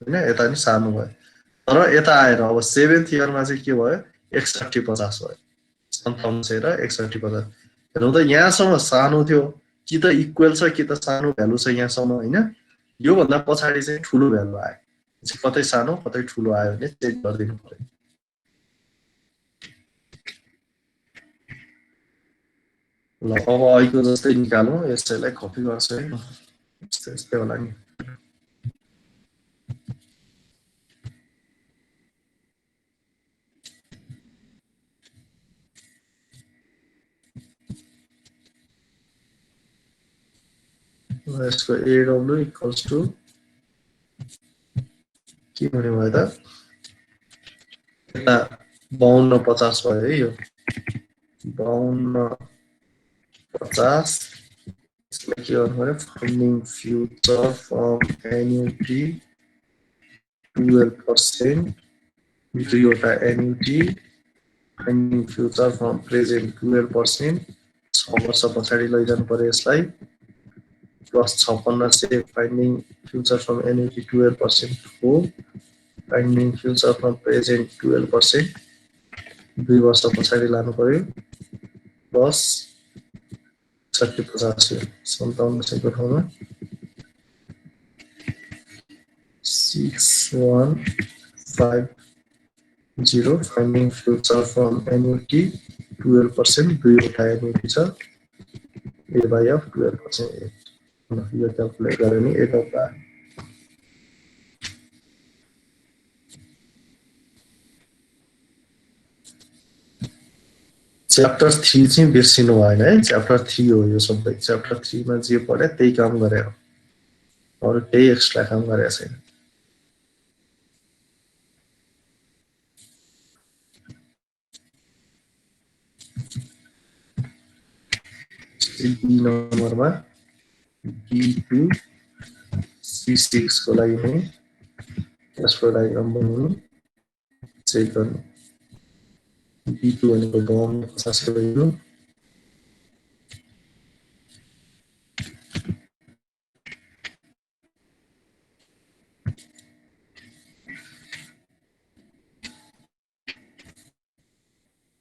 हैन यता नि सानो भयो तर यता आएर अब 7th इयरमा चाहिँ के भयो 6150 भयो 5700 र 6150 हेर्नु त यहाँसम्म सानो थियो कि त इक्वल छ कि त सानो भ्यालु छ यहाँसम्म हैन यो भन्दा पछाडी चाहिँ ठुलो भ्यालु आयो कतै सानो कतै ठुलो आयो भने चेक गर्दिनु पर्यो ल अब अहिलेको जस्तै निकालौं यसैलाई कपी गर्छु है यस्तै होला नि यसको AW इक्वल्स टु के भन्ने भयो त यता 5250 भयो है यो 5250 यसलाई के गर्नु पर्यो फन्डिङ फ्युचर फ्रम एन्युटी 12% दुईवटा annuity funding future from present 12% 6 वर्ष पछाडि लैजानु पर्यो यसलाई plus 5600 finding future from annuity 12% हो finding future from present 12% 2 वर्ष पछाडि लानु पर्यो plus 6050 5700 को ठाउँमा 6150 finding future from annuity 12% दुईवटा एन्युटी छ a by of 12% यो क्याल्कुलेट गरे नि 8 आउँदा च्याप्टर 3 चाहिँ बिर्सिनु भएन है च्याप्टर 3 हो यो सबै च्याप्टर 3 मा जे पढे त्यही काम गरे हो अरु केही एक्स्ट्रा काम गरेको छैन बी नम्बरमा B2 C6 को लागि नै यसको डायग्राम बनाउनु चेक गर्नु B2 भनेको 5250 भयो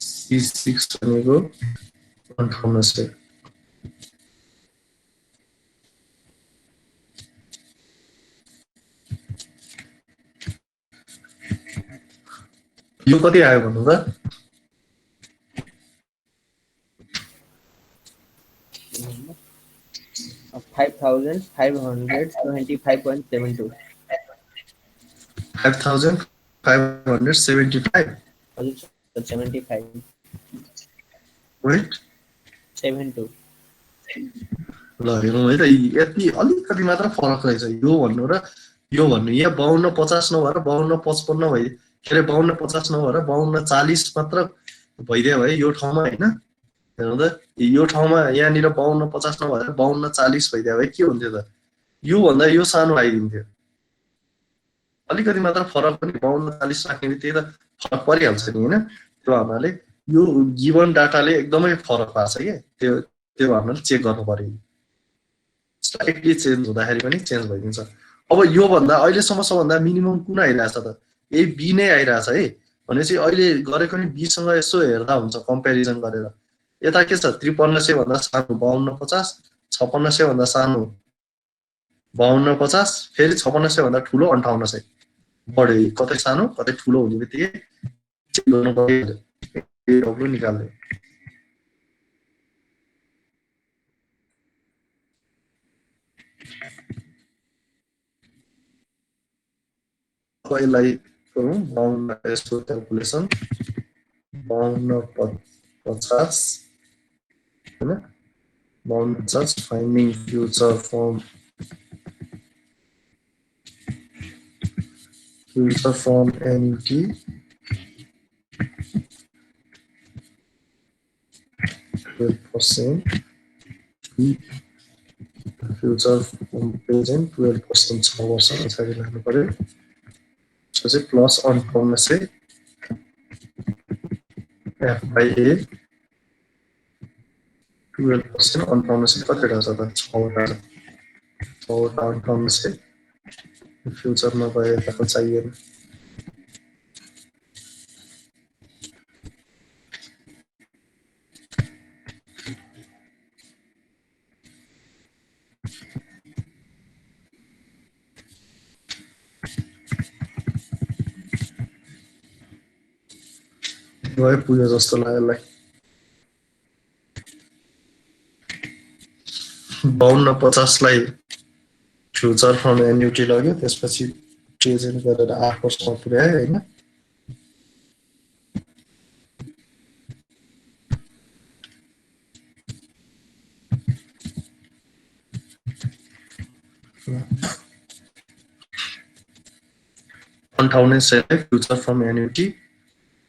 C6 भनेको 5800 यो कति आयो भन्नु त 5525.72 5575 75 wait 72 ल हेरौँ है त यति अलिकति मात्र फरक रहेछ यो भन्नु र यो भन्नु यहाँ 5250 नभएर 5255 भइ के रे 5250 नभएर 5240 मात्र भइदियो भए यो ठाउँमा हैन हेर्नु त यो ठाउँमा यहाँनिर 5250 नभएर 5240 भइदियो भए के हुन्थ्यो त यो भन्दा यो सानो आइदिन्थ्यो अलिकति मात्र फरक पनि 5240 राख्ने बित्तिकै त फरक परिहाल्छ नि हैन त्यो भन्नाले यो गिवन डाटाले एकदमै फरक पार्छ के त्यो भन्नाले चेक गर्नु पर्यो स्लाइटली चेन्ज हुँदाखेरि पनि चेन्ज भइदिन्छ अब यो भन्दा अहिले सम्म सबभन्दा मिनिमम कुन आइराछ त यही बी नै आइराछ है भनेपछि अहिले गरेको नि बी सँग यसो हेर्दा हुन्छ कम्प्यारिजन गरेर यता के छ 5300 भन्दा सानो 5250 5600 भन्दा सानो 5250 फेरि 5600 भन्दा ठुलो 5800 बढे कतै सानो कतै ठुलो हुने बित्तिकै चेक गर्नु पर्यो AW निकाल्यो अब यसलाई गरौँ 52 यसको क्याल्कुलेसन 5250 हैन 5250 finding future from annuity 12% future from present 12% 6 वर्ष पछाडि लानु पर्यो त्यसपछि प्लस अन्ठाउन्न सय F by A 12% अन्ठाउन्न सय कतिवटा छ त 6वटा 58 सय फ्युचरमा गए त चाहिएन गए पुग्यो जस्तो लाग्यो यसलाई 5250 लाई फ्युचर फ्रम एन्युटी लग्यो त्यसपछि प्रेजेन्ट गरेर 8 वर्षमा पुर्यायो हैन अन्ठाउन्न सय फ्युचर फ्रम एन्युटी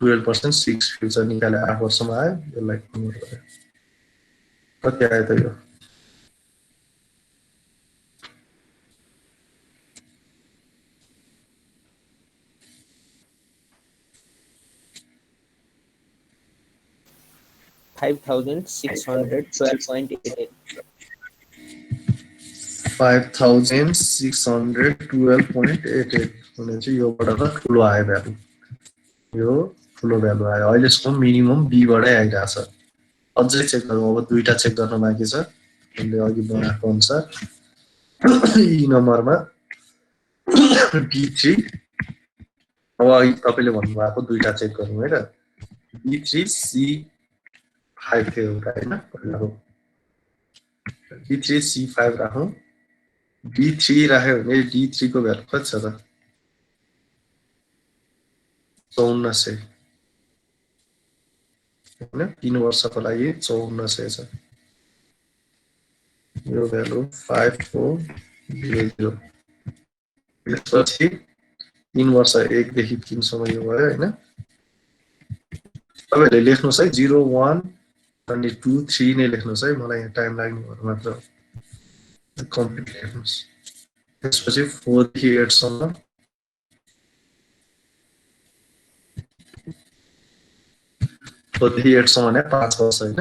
12% 6 फ्युचर निकाले 8 वर्षमा आयो यसलाई कन्भर्ट गर्यो कति आयो त यो 5612.88 5612.88 भने चाहिँ योबाट त ठुलो आयो भ्यालु यो ठुलो भ्यालु आयो अहिलेसम्म मिनिमम बी बाटै आइरहेछ अझै चेक गरौँ अब दुईटा चेक गर्न बाँकी छ हामीले अघि बनाएको अनुसार ई नम्बरमा B3 अब अघि तपाईले भन्नुभएको दुईटा चेक गरौँ है त B3 C5 थियो एउटा हैन पहिलाको B3 C5 राखौँ B3 राख्यो भने D3 को भ्यालु कति छ त 5400 हैन 3 वर्षको लागि 5400 छ यो भ्यालु 5400 त्यसपछि 3 वर्ष 1 देखि 3 सम्म यो भयो हैन तपाईले लेख्नुस् है 0 1 अनि 2 3 नै लेख्नुस् है मलाई यहाँ टाइम लाग्ने भएर मात्र कम्प्लिट लेख्नुस् त्यसपछि 4 देखि 8 सम्म 4 देखि 8 सम्म ने 5 वर्ष हैन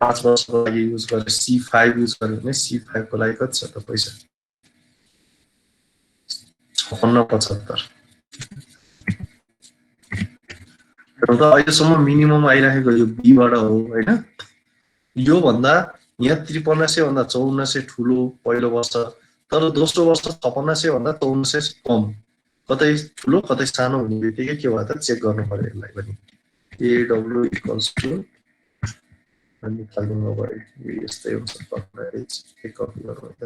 5 वर्षको लागि युज गरे C5 युज गर्यो भने C5 को लागि कति छ त पैसा 5675 र त अहिलेसम्म मिनिमम आइराखेको यो बी बाट हो हैन यो भन्दा यहाँ 5300 भन्दा 5400 ठुलो पहिलो वर्ष तर दोस्रो वर्ष 5600 भन्दा 5400 कम कतै ठुलो कतै सानो हुने बित्तिकै के भयो त चेक गर्नु पर्यो यसलाई पनि AW equals to अनि निकाल्नु पर्यो यो यस्तै हुन्छ तपाईहरुले एक कपी गर्नु त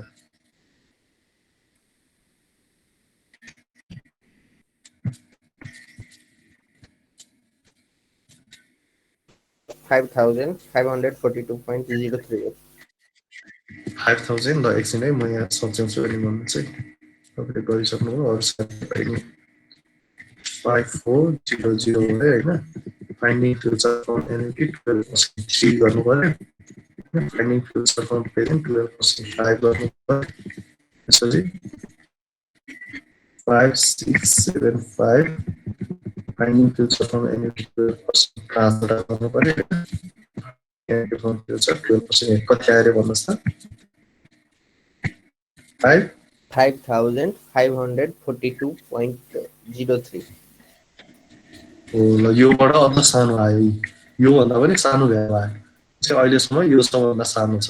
5542.03 5000 ल एकछिन है म यहाँ सम्झाउँछु अनि भन्नु चाहिँ तपाईले गरिसक्नुभयो अरु साथीहरुले नि 5400 हो हैन फाइन्डिङ फ्युचर फ्रम एन्युटी 12% 3 गर्नु पर्यो फाइन्डिङ फ्युचर फ्रम प्रेजेन्ट 12% 5 गर्नु पर्यो त्यसपछि 5675 फाइन्डिङ फ्युचर फ्रम एन्युटी 12% 5 गर्नु पर्यो एन्युटी फ्रम फ्युचर 12% कति आयो भन्नुस् त 5542.03 ल योबाट अझ सानो आयो यो भन्दा पनि सानो भ्यालु आयो चाहिँ अहिलेसम्म यो सबभन्दा सानो छ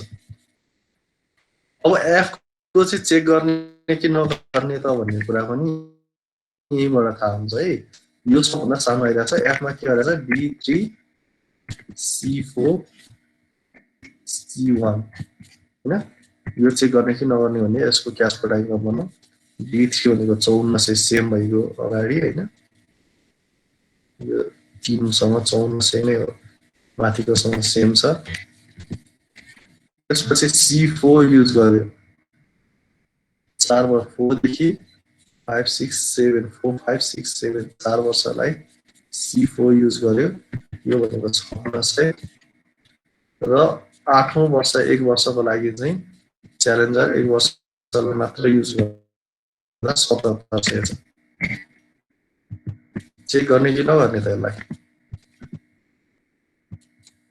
अब एफ को चाहिँ चेक गर्ने कि नगर्ने त भन्ने कुरा पनि यहीबाट थाहा हुन्छ है यो सबभन्दा सानो आइरहेछ एफ मा के गरेछ B3 C4 C1 हैन यो चेक गर्ने कि नगर्ने भने यसको क्यास प्रडाक्ट गर्नु D3 भनेको 5400 सेम भइगयो अगाडि हैन यो 3 सँग 5400 नै हो माथिको सँग सेम छ त्यसपछि C4 युज गर्यो 4 वर 4 देखि 5 6 7 4 5 6 7 4 वर्षलाई C4 युज गर्यो यो भनेको 5600 र 8औं वर्ष 1 वर्षको लागि चाहिँ च्यालेन्जर 1 वर्षलाई मात्र युज गर्दा 7700 छ चेक गर्ने कि नगर्ने त यसलाई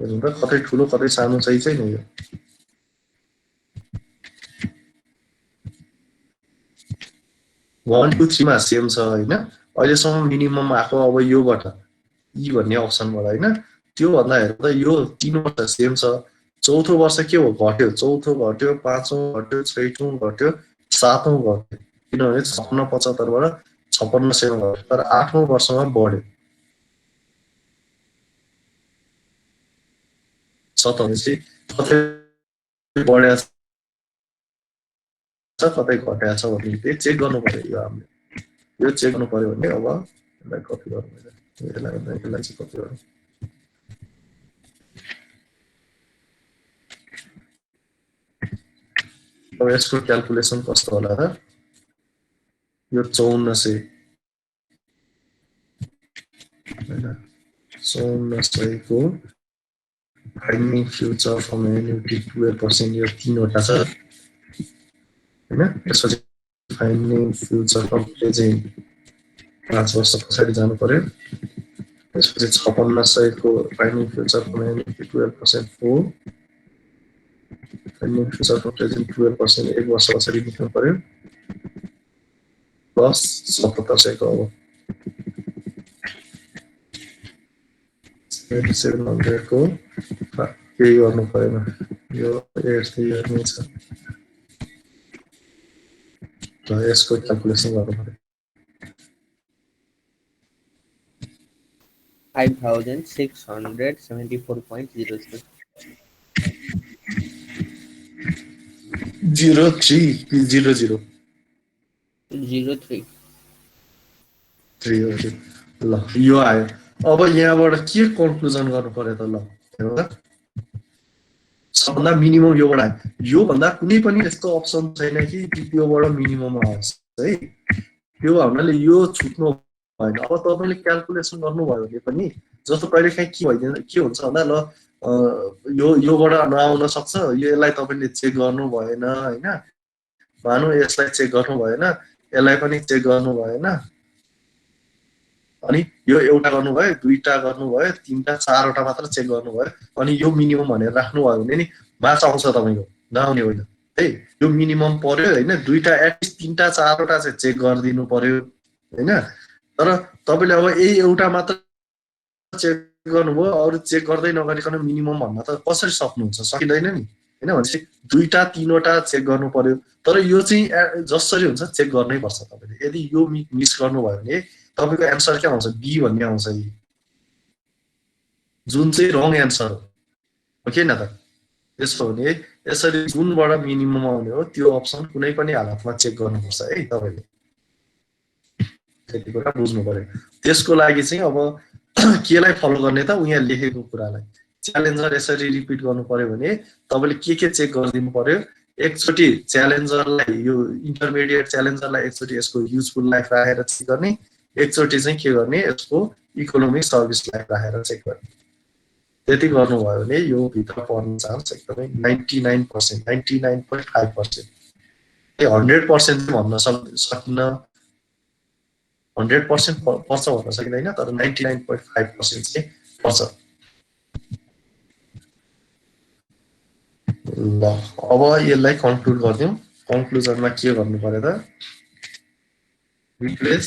हेर्नु त कतै ठुलो कतै सानो चाहिँ नि यो 1 2 3 मा सेम छ हैन अहिलेसम्म मिनिमम आको अब योबाट ई भन्ने अप्सनबाट हैन त्यो भन्दा हेर्दा यो 3 वर्ष सेम छ चौथो वर्ष के हो घट्यो चौथो घट्यो पाँचौं घट्यो छैठौं घट्यो सातौं घट्यो किनभने 5675 बाट 5600 घट्यो तर 8औं वर्षमा बढ्यो सतहसी कतै बढ्या छ कतै घट्या छ भने चाहिँ चेक गर्नु पर्यो यो हामीले यो चेक गर्नु पर्यो भने अब यसलाई कपी गर्नु यसलाई चाहिँ कपी गर्नु अब यसको क्याल्कुलेसन कस्तो होला त यो 5400 हैन 5400 को फाइन्डिङ फ्युचर फ्रम एन्युटी 12% यो तीनवटा छ हैन यसपछि फाइन्डिङ फ्युचर फ्रम प्रेजेन्ट 5 वर्ष पछाडि जानु पर्यो त्यसपछि 5600 को finding future from annuity 12% 4 finding future from present 12% 1 वर्ष पछाडि निकाल्नु पर्यो प्लस 7700 को अब 700 को केही गर्नु परेन यो यस्तै हेर्ने छ र यसको क्याल्कुलेसन गर्नु पर्यो 5674.06 03 03 3 ल यो आयो अब यहाँबाट के कन्क्लुजन गर्नु पर्यो त ल हेर्नु त सबभन्दा मिनिमम योबाट आयो यो भन्दा कुनै पनि यस्तो अप्सन छैन कि त्योबाट मिनिमम आओस् है त्यो भन्नाले यो छुट्नु भएन अब तपाईले क्याल्कुलेसन गर्नुभयो भने पनि जस्तो कहिलेकाहीँ के भइदिन्छ के हुन्छ भन्दा ल योबाट नआउन सक्छ यसलाई तपाईले चेक गर्नु भएन हैन मानौ यसलाई चेक गर्नु भएन यसलाई पनि चेक गर्नु भएन अनि यो एउटा गर्नुभयो दुईटा गर्नुभयो तीनटा चारवटा मात्र चेक गर्नुभयो अनि यो मिनिमम भनेर राख्नुभयो भने नि मार्च आउँछ तपाईको नआउने होइन है यो मिनिमम पर्यो हैन दुईटा एटलिस्ट तीनटा चारवटा चाहिँ चेक गरिदिनु पर्यो हैन तर तपाईले अब यही एउटा मात्र चेक गर्नुभयो अरु चेक गर्दै नगरिकन मिनिमम भन्न त कसरी सक्नुहुन्छ सकिदैन नि हैन भनेपछि दुईटा तीनवटा चेक गर्नु पर्यो तर यो चाहिँ जसरी हुन्छ चेक गर्नै पर्छ तपाईले यदि यो मिस गर्नुभयो भने तपाईको एन्सर के आउँछ बी भन्ने आउँछ जुन चाहिँ रङ एन्सर हो के न त त्यसो भने यसरी जुनबाट मिनिमम आउने हो त्यो अप्सन कुनै पनि हालतमा चेक गर्नुपर्छ है तपाईले त्यति कुरा बुझ्नु पर्यो त्यसको लागि चाहिँ अब केलाई फलो गर्ने त उहाँ लेखेको कुरालाई च्यालेन्जर यसरी रिपिट गर्नु पर्यो भने तपाईले के चेक गरिदिनु पर्यो एकचोटी च्यालेन्जरलाई यो इन्टरमिडिएट च्यालेन्जरलाई एकचोटी यसको युजफुल लाइफ राखेर चेक गर्ने एकचोटी चाहिँ के गर्ने यसको इकोनोमिक सर्भिस लाइफ राखेर चेक गर्ने त्यति गर्नुभयो भने यो भित्र पर्ने चान्स एकदमै 99% 99.5% 100% भन्न सकिन्न 100% पर्छ भन्न सकिँदैन तर 99.5% चाहिँ पर्छ ल अब यसलाई कन्क्लुड गर्दियौं कन्क्लुजनमा के गर्नु पर्यो त रिप्लेस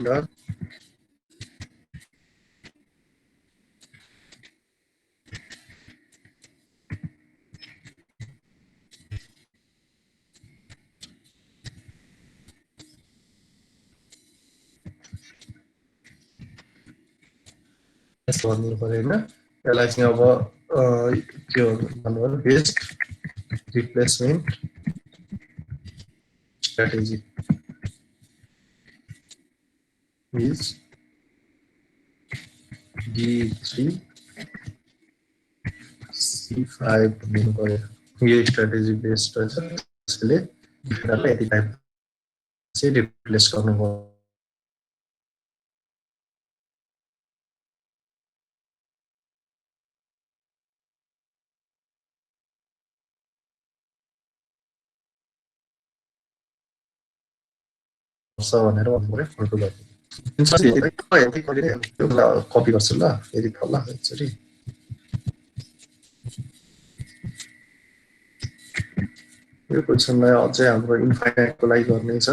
डट यस्तो भनिदिनु पर्यो होइन यसलाई चाहिँ अब के भन्नु पर्यो best replacement strategy is D3 C5 दिनु पर्यो यो स्ट्राटेजी बेस्ड रहेछ त्यसले डिफेन्डरलाई यति टाइप चाहिँ रिप्लेस गर्नु पर्यो भनेर भन्नु पर्यो फोटो कपी गर्छु ल फेरि ल एकचोटि यो क्वेसनलाई अझै हाम्रो इन्फाइनाइटको लागि गर्ने छ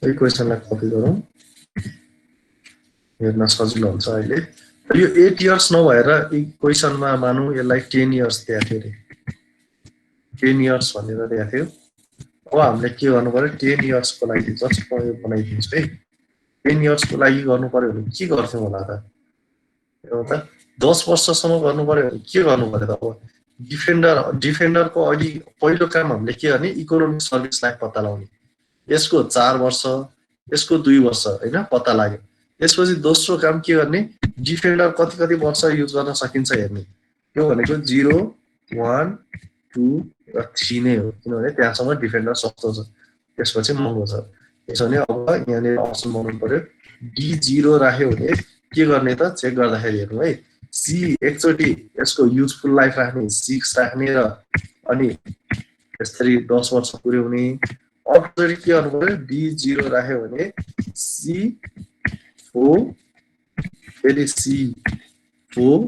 यो क्वेसनलाई कपी गरौँ हेर्न सजिलो हुन्छ अहिले यो 8 इयर्स नभएर क्वेसनमा मानौँ यसलाई 10 इयर्स दिएको थियो अरे 10 इयर्स भनेर दिएको थियो अब हामीले के गर्नु पर्यो 10 इयर्सको लागि जस्ट यो बनाइदिन्छु है 10 इयर्सको लागि गर्नु पर्यो भने के गर्थ्यौँ होला त एउटा 10 वर्षसम्म गर्नु पर्यो भने के गर्नु पर्यो त अब डिफेन्डरको अघि पहिलो काम हामीले के गर्ने इकोनोमिक सर्भिसलाई पत्ता लगाउने यसको 4 वर्ष यसको 2 वर्ष हैन पत्ता लाग्यो त्यसपछि दोस्रो काम के गर्ने डिफेन्डर कति कति वर्ष युज गर्न सकिन्छ हेर्ने यो भनेको 0 1 2 र 3 नै हो किनभने त्यहाँसम्म डिफेन्डर सस्तो छ त्यसपछि महँगो छ त्यसैले अब यहाँनिर अप्सन बनाउनु पर्यो D0 राख्यो भने के गर्ने त चेक गर्दाखेरि हेर्नु है C एकचोटि यसको युजफुल लाइफ राख्ने 6 राख्ने र अनि यसरी 10 वर्ष पुर्याउने अर्कोचोटि के गर्नु पर्यो D0 राख्यो भने C4 फेरि C4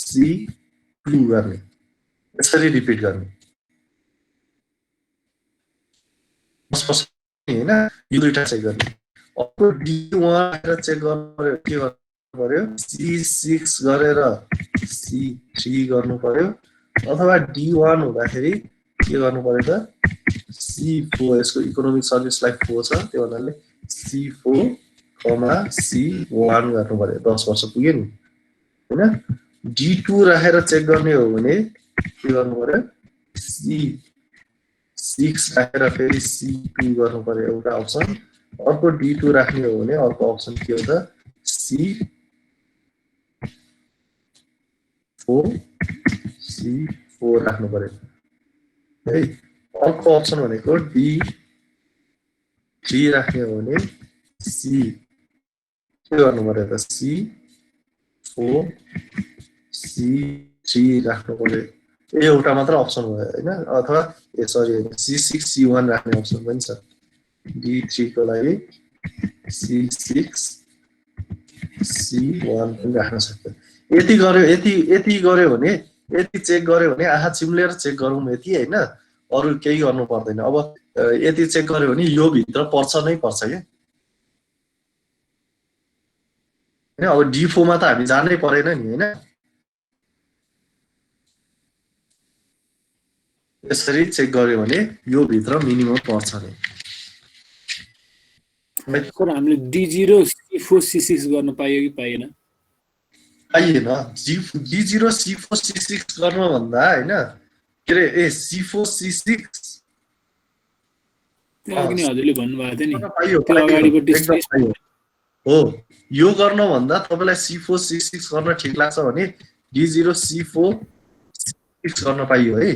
C2 गर्ने यसरी रिपिट गर्ने हैन यो दुईटा चेक गर्ने अर्को D1 चेक गर्नु पर्यो के गर्नु पर्यो C6 गरेर C3 गर्नु पर्यो अथवा D1 हुँदाखेरि के गर्नु पर्यो त C4 यसको इकोनोमिक सर्भिसलाई 4 छ त्यो भन्नाले C4 C1 गर्नु पर्यो 10 वर्ष पुग्यो नि हैन D2 राखेर चेक गर्ने हो भने के गर्नु पर्यो C6 राखेर फेरि C2 गर्नु पर्यो एउटा अप्सन अर्को D2 राख्ने हो भने अर्को अप्सन के हो त C4 राख्नु पर्यो है अर्को अप्सन भनेको D3 राख्ने हो भने C के गर्नु पर्यो त C4 C3 राख्नु पर्यो एउटा मात्र अप्सन भयो हैन अथवा सरी C6 C1 राख्ने अप्सन पनि छ D3 को लागि C6 C1 पनि राख्न सक्छ यति गर्यो भने यति चेक गर्यो भने आहा चिम्लेर चेक गरौँ यति हैन अरु केही गर्नु पर्दैन अब यति चेक गर्यो भने यो भित्र पर्छ नै पर्छ के हैन अब D4 मा त हामी जानै परेन नि हैन यसरी चेक गर्यो भने यो भित्र मिनिमम पर्छ नि तर हामीले D0 C4 C6 गर्न पाइयो कि पाएन पाइएन D0 C4 C6 गर्न भन्दा हैन के रे ए C4 C6 त्यो अघि हजुरले भन्नुभएको थियो नि पाइयो त्यो अगाडिको हो यो गर्न भन्दा तपाईलाई C4 C6 गर्न ठीक लाग्छ भने D0 C4 C6 गर्न पाइयो है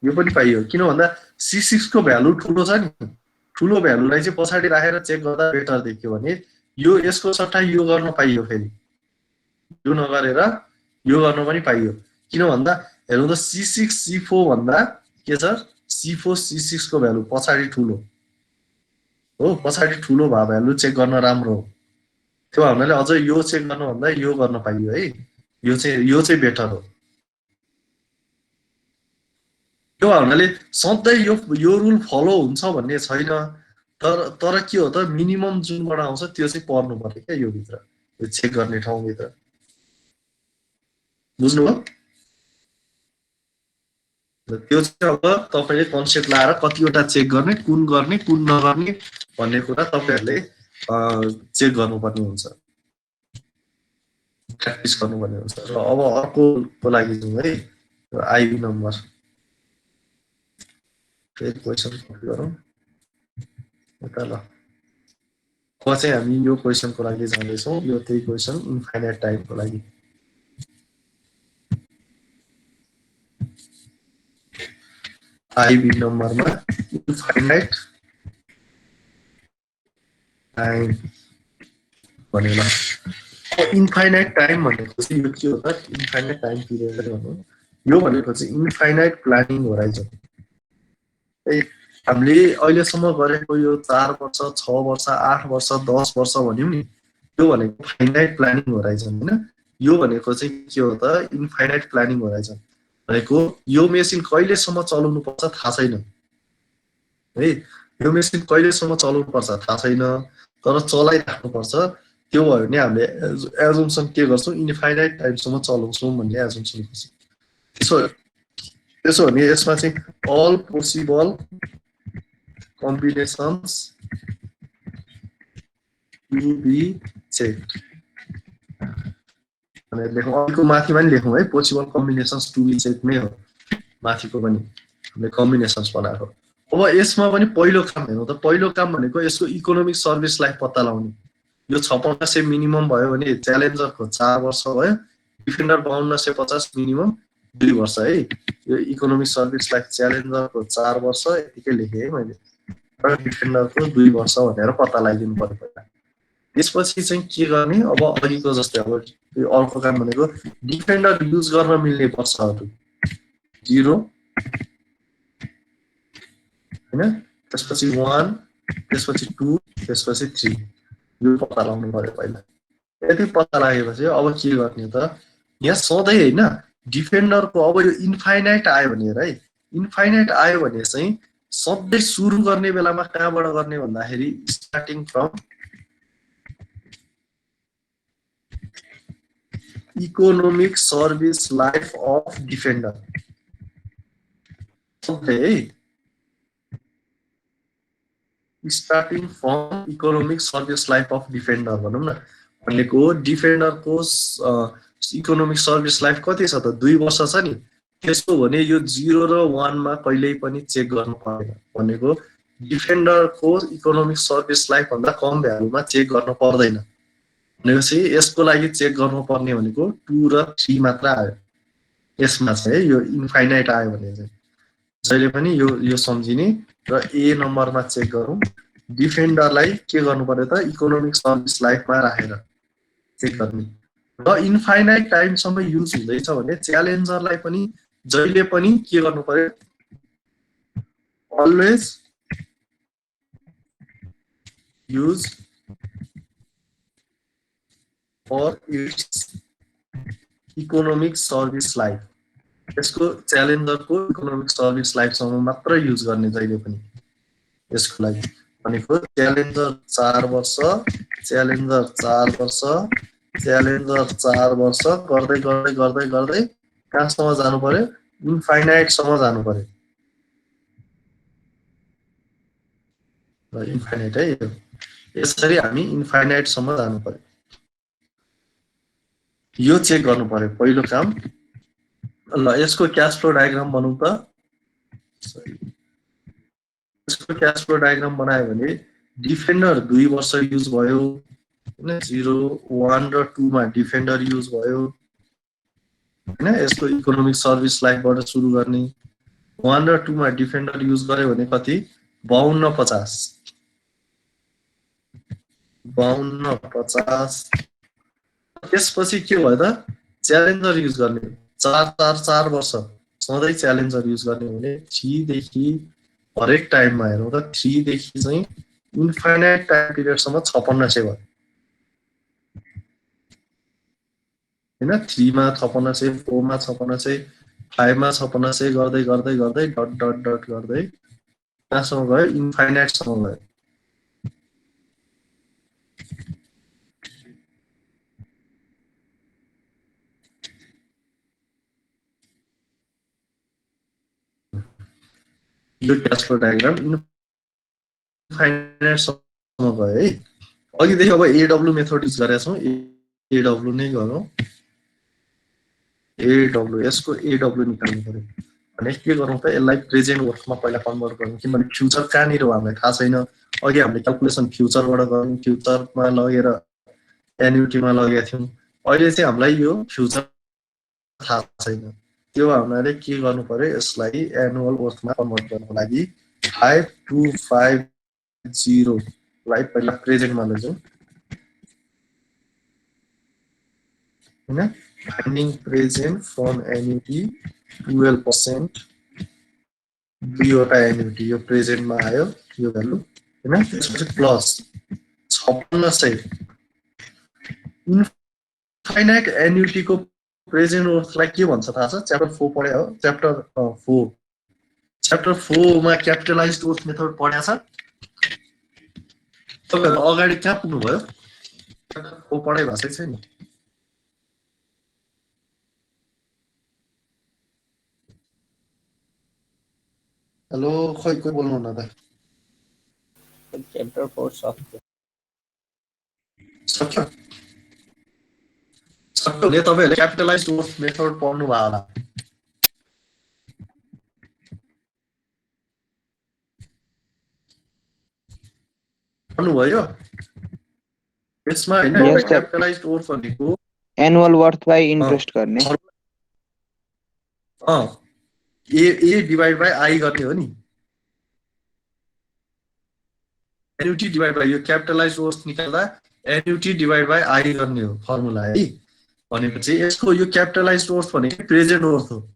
यो पनि पाइयो किन भन्दा C6 को भ्यालु ठुलो छ नि ठुलो भ्यालुलाई चाहिँ पछाडी राखेर चेक गर्दा बेटर देखियो भने यो यसको सट्टा यो गर्न पाइयो फेरि यो नगरेर यो गर्न पनि पाइयो किन भन्दा हेर्नु त C6 C4 भन्दा के छ C4 C6 को भ्यालु पछाडी ठुलो हो पछाडी ठुलो भ्यालु चेक गर्न राम्रो हो त्यो भन्नाले अझ यो चेक गर्न भन्दा यो गर्न पाइयो है यो चाहिँ बेटर हो त्यो भन्नाले सधैं यो रुल फलो हुन्छ भन्ने छैन तर के हो त मिनिमम जुनबाट आउँछ त्यो चाहिँ पर्नु पर्यो के यो भित्र यो चेक गर्ने ठाउँ भित्र बुझ्नुभयो त्यो चाहिँ अब तपाईले कन्सेप्ट लाएर कतिवटा चेक गर्ने कुन नगर्ने भन्ने कुरा तपाईहरुले चेक गर्नुपर्ने हुन्छ, प्र्याक्टिस गर्नुपर्ने हुन्छ। र अब अर्कोको लागि जाउँ है, आइबी नम्बर फेरि क्वेसन कपी गरौँ यता। ल अब चाहिँ हामी यो क्वेसनको लागि जाँदैछौँ, यो त्यही क्वेसन इन्फाइनाइट टाइमको लागि। आइबी नम्बरमा इन्फाइनाइट टाइम भनेर, इन्फाइनाइट टाइम भनेको चाहिँ यो के हो त, इन्फाइनाइट टाइम पिरियड भनौँ। यो भनेको चाहिँ इन्फाइनाइट प्लानिङ होराइजन। हामीले अहिलेसम्म गरेको यो 4 वर्ष 6 वर्ष 8 वर्ष 10 वर्ष भन्यौँ नि, यो भनेको फाइनाइट प्लानिङ होराइजन होइन। यो भनेको चाहिँ के हो त, इन्फाइनाइट प्लानिङ होराइजन भनेको यो मेसिन कहिलेसम्म चलाउनु पर्छ थाहा छैन है। यो मेसिन कहिलेसम्म चलाउनु पर्छ थाहा छैन, तर चलाइराख्नुपर्छ। त्यो भयो भने हामीले एजम्सन के गर्छौँ, इन्फाइनाइट टाइमसम्म चलाउँछौँ भन्ने एजम्सन गर्छौँ। त्यसो भने यसमा चाहिँ all possible combinations to be checked भनेर लेखौँ। अहिलेको माथिमा नि लेखौँ है, possible combinations to be checked नै हो, माथिको पनि हामीले कम्बिनेसन्स बनाएको। अब यसमा पनि पहिलो काम हेर्नु त, पहिलो काम भनेको यसको इकोनोमिक सर्भिसलाई पत्ता लगाउने। यो 5600 मिनिमम भयो भने च्यालेन्जरको 4 वर्ष भयो, डिफेन्डर 5250 मिनिमम 2 वर्ष है। यो इकोनोमिक सर्भिसलाई च्यालेन्जरको 4 वर्ष यतिकै लेखेँ है मैले, र डिफेन्डरको 2 वर्ष भनेर पत्ता लगाइदिनु पर्यो पहिला। त्यसपछि चाहिँ के गर्ने, अब अघिको जस्तै अब अर्को काम भनेको डिफेन्डर युज गर्न मिल्ने वर्षहरू 0 हैन, त्यसपछि 1, त्यसपछि 2, त्यसपछि 3, यो पत्ता लगाउनु पर्यो पहिला। यति पत्ता लागेपछि अब के गर्ने त, यहाँ सधैँ हैन डिफेन्डरको अब यो इन्फाइनाइट आयो भने है, इन्फाइनाइट आयो भने चाहिँ सधैँ सुरु गर्ने बेलामा कहाँबाट गर्ने भन्दाखेरि starting from economic service life of defender. सधैँ starting from economic service life of defender भनौँ न, भनेको डिफेन्डरको इकोनोमिक सर्भिस लाइफ कति छ त, 2 वर्ष छ नि। त्यसो भने यो 0 र 1 मा कहिल्यै पनि चेक गर्नु पर्दैन, भनेको डिफेन्डरको इकोनोमिक सर्भिस लाइफ भन्दा कम भ्यालुमा चेक गर्नु पर्दैन। भनेपछि यसको लागि चेक गर्नुपर्ने भनेको 2 र 3 मात्र आयो यसमा चाहिँ है। यो इन्फाइनाइट आयो भने चाहिँ जहिले पनि यो सम्झिने, र ए नम्बरमा चेक गरौँ। डिफेन्डरलाई के गर्नु पर्यो त, इकोनोमिक सर्भिस लाइफमा राखेर चेक गर्ने। र इन्फाइनाइट टाइमसम्म युज हुँदैछ भने च्यालेन्जरलाई पनि जहिले पनि के गर्नु पर्यो, always use for its economic service life. यसको च्यालेन्जरको इकोनोमिक सर्भिस लाइफसम्म मात्र युज गर्ने जहिले पनि यसको लागि। भनेको च्यालेन्जर 4 वर्ष, च्यालेन्जर 4 वर्ष, च्यालेन्जर 4 वर्ष गर्दै गर्दै गर्दै गर्दै कहाँसम्म जानु पर्यो, इन्फाइनाइटसम्म जानु पर्यो। र इन्फाइनाइट है यो, यसरी हामी इन्फाइनाइटसम्म जानु पर्यो। यो चेक गर्नु पर्यो पहिलो काम। ल यसको क्याश फ्लो डायग्राम बनाउँ त। यसको क्याश फ्लो डायग्राम बनायो भने डिफेन्डर 2 वर्ष युज भयो हैन, 0 1 र 2 मा डिफेन्डर युज भयो हैन। यसको इकोनोमिक सर्भिस लाइफबाट सुरु गर्ने, 1 र 2 मा डिफेन्डर युज गर्यो भने कति, 5250 5250। त्यसपछि के भयो त, च्यालेन्जर युज गर्ने 4 वर्ष सधैँ च्यालेन्जर युज गर्ने भने 3 देखि हरेक टाइममा हेरौँ त, 3 देखि चाहिँ इन्फाइनाइट टाइम पिरियडसम्म 5600 भयो हैन। 3 मा 5600, 4 मा 5600, 5 मा 5600 गर्दै गर्दै गर्दै डट डट डट गर्दै कहाँसम्म गयो, इन्फाइनाइटसम्म गयो। यो क्याश फ्लो डायग्राम इन्फाइनाइटसम्म गयो है। अघिदेखि अब एडब्ल्यू मेथड युज गरेका छौँ, एडब्ल्यू नै गरौँ। एडब्ल्यू, यसको एडब्ल्यू निकाल्नु पर्यो भने के गरौँ त, यसलाई प्रेजेन्ट वर्थमा पहिला कन्भर्ट गरौँ, किनभने फ्युचर कहाँनिर हो हामीलाई थाहा छैन। अघि हामीले क्यालकुलेसन फ्युचरबाट गऱ्यौँ, फ्युचरमा लगेर एन्युटीमा लगेका थियौँ। अहिले चाहिँ हामीलाई यो फ्युचर थाहा छैन, त्यो हामीले के गर्नु पर्यो, यसलाई एनुअल वर्थमा कन्भर्ट गर्नको लागि 5250 लाई पहिला प्रेजेन्टमा लैजाउँ हैन। फाइन्डिङ प्रेजेन्ट फ्रम एन्युटी 12%, दुईवटा एन्युटी यो प्रेजेन्टमा आयो यो भ्यालु हैन। त्यसपछि प्लस 5600 इन्फाइनाइट एन्युटीको प्रेजेन्ट वर्थलाई के भन्छ थाहा छ? च्याप्टर 4 पढे हो, च्याप्टर 4 मा क्यापिटलाइज्ड वर्थ मेथड पढ्या छ। तपाईहरु अगाडि कहाँ पुग्नु भयो? च्याप्टर 4 पढाइ भएको छैन। हेलो, खै कोही बोल्नु न त? च्याप्टर 4 सक्यो। सक्यो भने तपाईहरुले क्यापिटलाइज्ड वर्थ मेथड पढ्नु भयो होला। पढ्नु भयो? यसमा हैन क्यापिटलाइज्ड वर्थ भनेको एनुअल वर्थ बाइ इन्ट्रेस्ट गर्ने। ए डिवाइड बाइ आई गर्ने हो नि। एन्युटी डिवाइड बाइ यो क्यापिटलाइज्ड वर्थ निकाल्दा एन्युटी डिवाइड बाइ आई गर्ने हो फर्मुला है। भनेपछि यसको यो क्यापिटलाइज्ड वर्थ भनेको प्रेजेन्ट वर्थ हो।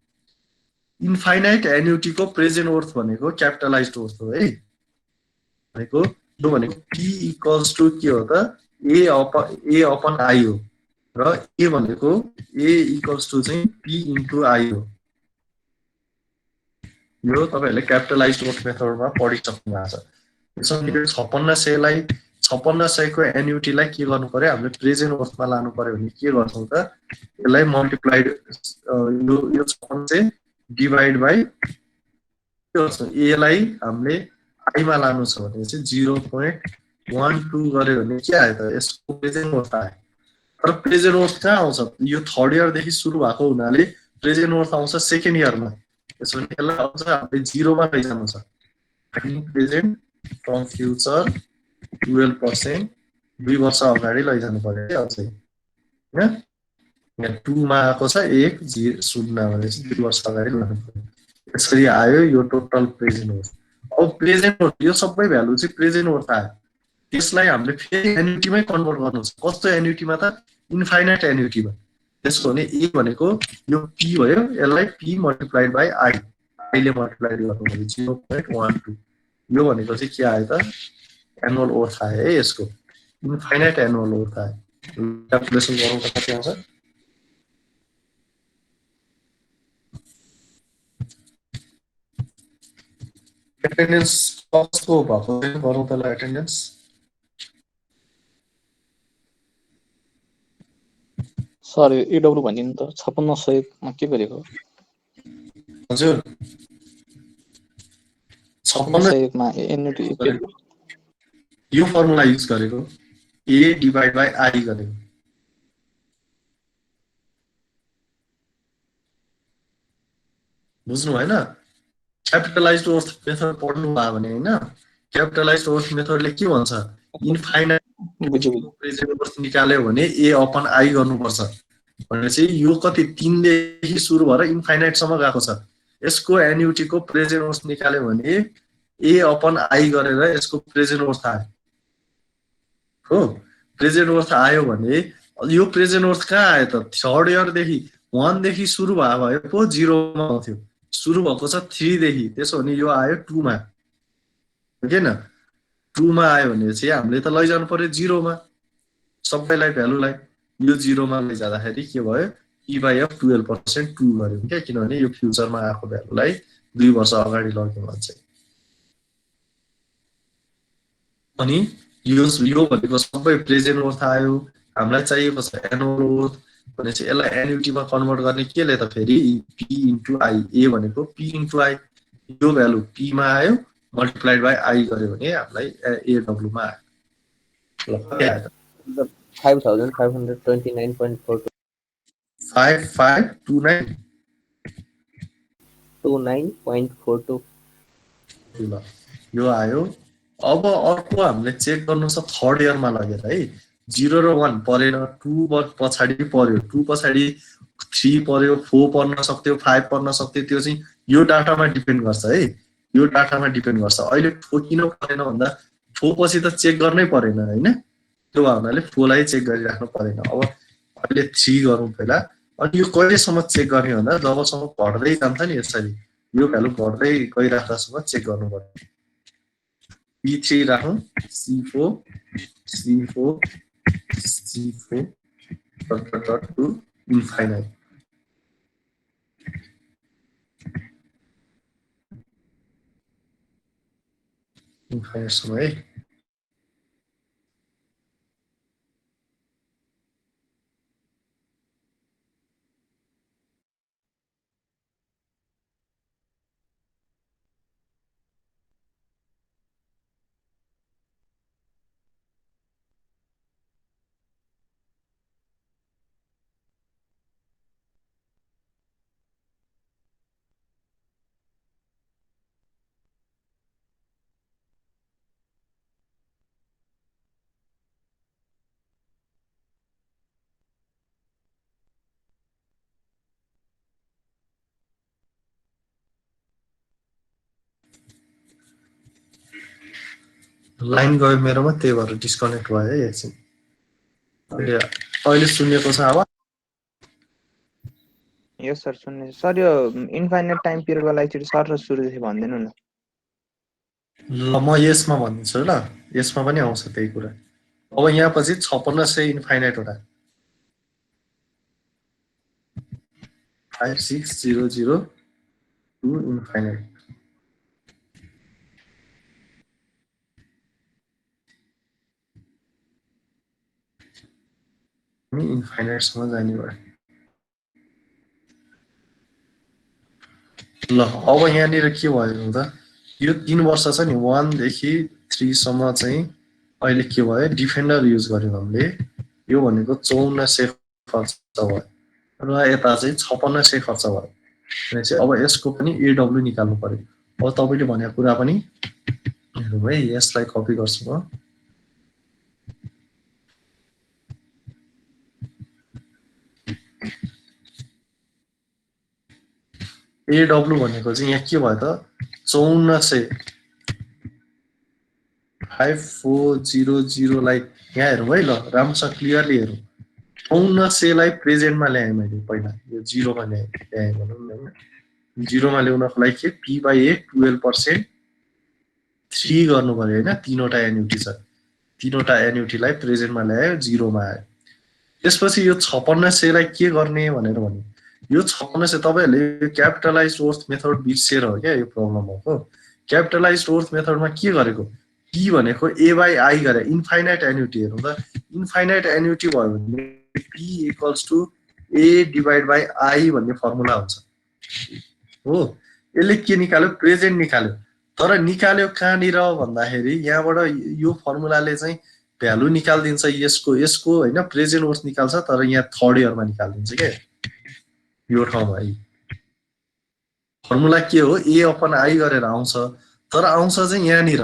इन्फाइनाइट एन्युटीको प्रेजेन्ट वर्थ भनेको क्यापिटलाइज्ड वर्थ हो है। भनेको यो भनेको p इक्वल्स टु के हो त, a अपन i हो, र a भनेको a इक्वल्स टु चाहिँ p इन्टु i हो। यो तपाईहरुले क्यापिटलाइज्ड वर्थ मेथडमा पढिसक्नु भएको छ। यसरी 5600 लाई 5600 को एन्युटीलाई के गर्नु पर्यो, हामीले प्रेजेन्ट वर्थमा लानु पर्यो भने के गर्छौं त, यसलाई मल्टिप्लाइड यो 5600 डिवाइड बाइ ए लाई हामीले आई मा लानु छ भने चाहिँ 0.12 गर्यो भने के आयो त, यसको प्रेजेन्ट वर्थ आयो। तर प्रेजेन्ट वर्थ कहाँ आउँछ? यो थर्ड इयर देखि सुरु भएको हुनाले प्रेजेन्ट वर्थ आउँछ सेकेन्ड इयरमा। त्यसो भने यसलाई आउँछ हामीले 0 मा लैजानु छ। प्रेजेन्ट फ्रम फ्युचर 12%, 2 वर्ष अगाडि लैजानु पर्यो के अझै हैन। यहाँ 2 मा आएको छ 1 0 भने चाहिँ 2 वर्ष अगाडि लानु पर्यो। यसरी आयो यो टोटल प्रेजेन्ट वर्थ। अब प्रेजेन्ट वर्थ यो सबै भ्यालु चाहिँ प्रेजेन्ट वर्थ आयो। त्यसलाई हामीले फेरि एन्युटीमै कन्भर्ट गर्नु छ। कस्तो एन्युटीमा त? इन्फाइनाइट एन्युटीमा। त्यसको भने ए भनेको यो p भयो, यसलाई p multiplied by i, i ले मल्टिप्लाइड गर्नु भने 0.12। यो भनेको चाहिँ के आयो त, एनुअल वर्थ आयो है यसको। इन्फाइनाइट एनुअल वर्थ आयो। क्याल्कुलेसन गरौँ त कति आउँछ? एटेन्डेन्स कसको भएको गरौँ त ल एटेन्डेन्स। सर एडब्ल्यू भनिदिनु त 5600 मा के गरेको? हजुर 5600 मा एन्युटी यो फर्मुला युज गरेको, a डिवाइड बाइ i गरेको। बुझ्नु भएन? क्यापिटलाइज्ड वर्थ मेथड पढ्नु भयो भने हैन, क्यापिटलाइज्ड वर्थ मेथडले के भन्छ, इन्फाइनाइट प्रेजेन्ट वर्थ निकाल्यो भने a अपन i गर्नुपर्छ। भनेपछि यो कति 3 देखि सुरु भएर इन्फाइनाइट सम्म गएको छ। यसको एन्युटीको प्रेजेन्ट वर्थ निकाल्यो भने a अपन i गरेर यसको प्रेजेन्ट वर्थ आयो हो। प्रेजेन्ट वर्थ आयो भने यो प्रेजेन्ट वर्थ कहाँ आयो त, थर्ड इयर देखि 1 देखि सुरु भए पो 0 मा आउँथ्यो। सुरु भएको छ 3 देखि, त्यसो भने यो आयो 2 मा हैन। 2 मा आयो भने चाहिँ हामीले त लैजानु पर्यो 0 मा सबैलाई भ्यालुलाई। यो 0 मा लैजाँदाखेरि के भयो, p/f 12% 2 गर्यो के, किनभने यो फ्युचरमा आएको भ्यालुलाई 2 वर्ष अगाडि लग्यो भन्छ। अनि यो भनेको सबै प्रेजेन्ट वर्थ आयो। हामीलाई चाहिएको छ एनुअल वर्थ भनेपछि यसलाई एन्युटीमा कन्भर्ट गर्ने केले त, फेरि p इन्टु i। a भनेको p इन्टु i, यो भ्यालु p मा आयो मल्टिप्लाइड बाइ i गर्यो भने हामीलाई एडब्ल्यू मा आयो। ल कति आयो त 5529.42 5529 29.42 ल यो आयो। अब अर्को हामीले चेक गर्नु छ थर्ड इयरमा लगेर है 0 र 1 परेन 2 पछाडि पर्यो 2 पछाडि 3 पर्यो 4 पर्न सक्थ्यो 5 पर्न सक्थ्यो त्यो चाहिँ यो डाटामा डिपेन्ड गर्छ है यो डाटामा डिपेन्ड गर्छ। अहिले 4 किन परेन भन्दा 4 पछि त चेक गर्नै परेन हैन त्यो भावनाले 4 लाई चेक गरिराख्नु परेन। अब अहिले 3 गरौँ पहिला अनि यो कहिलेसम्म चेक गर्ने भन्दा जबसम्म घट्दै जान्छ नि यसरी यो भ्यालु घट्दै गइराख्दासम्म चेक गर्नु पर्छ। P3 राखौँ C4 डट टु इन्फाइनाइट इन्फाइनाइटसम्म है। लाइन गयो मेरोमा त्यही भएर डिस्कनेक्ट भयो है एकछिन। अहिले सुनेको छ आवाज? यस सर सुन्ने सर यो इन्फाइनाइट टाइम पिरियडको लागि चाहिँ सर र सुरुदेखि भनिदिनु न। ल म यसमा भनिदिन्छु ल यसमा पनि आउँछ त्यही कुरा। अब यहाँ पछि 5600 इन्फाइनाइट होला 5600 टु इन्फाइनाइट अनि इन्फाइनाइटसम्म जाने भयो। ल अब यहाँनिर के भयो भन्दा यो 3 वर्ष छ नि 1 देखि 3 सम्म चाहिँ अहिले के भयो डिफेन्डर युज गर्यौँ हामीले यो भनेको 5400 खर्च भयो र यता चाहिँ 5600 खर्च भयो भनेपछि अब यसको पनि एडब्ल्यू निकाल्नु पर्यो। अब तपाईले भनेको कुरा पनि हेरौँ है यसलाई कपी गर्छु म। एडब्ल्यू भनेको चाहिँ यहाँ के भयो त 5400 5400 लाई यहाँ हेरौँ है ल राम्रोसँग क्लियरली हेरौँ 5400 लाई प्रेजेन्टमा ल्याएँ मैले पहिला यो 0 मा ल्याएँ भनौँ न 0 मा ल्याउनको लागि के p/a 12% 3 गर्नु पर्यो हैन तीनवटा एन्युटी छ तीनवटा एन्युटीलाई प्रेजेन्टमा ल्यायो 0 मा आयो। त्यसपछि यो 5600 लाई के गर्ने भनेर भन्नु यो 5600 तपाईहरुले क्यापिटलाइज्ड वर्थ मेथड बिर्सेर हो क्या यो प्रब्लम भएको। क्यापिटलाइज्ड वर्थ मेथडमा के गरेको p भनेको a/i गरे इन्फाइनाइट एन्युटी हेरौँ त इन्फाइनाइट एन्युटी भयो भने p = a/i भन्ने फर्मुला हुन्छ हो। यसले के निकाल्यो प्रेजेन्ट निकाल्यो तर निकाल्यो कहाँनिर भन्दाखेरि यहाँबाट यो फर्मुलाले चाहिँ भ्यालु निकाल्दिन्छ यसको हैन प्रेजेन्ट वर्थ निकाल्छ तर यहाँ थर्ड इयरमा निकाल्दिन्छ के यो ठाउँमा फर्मुला के हो a/i गरेर आउँछ तर आउँछ चाहिँ यहाँनिर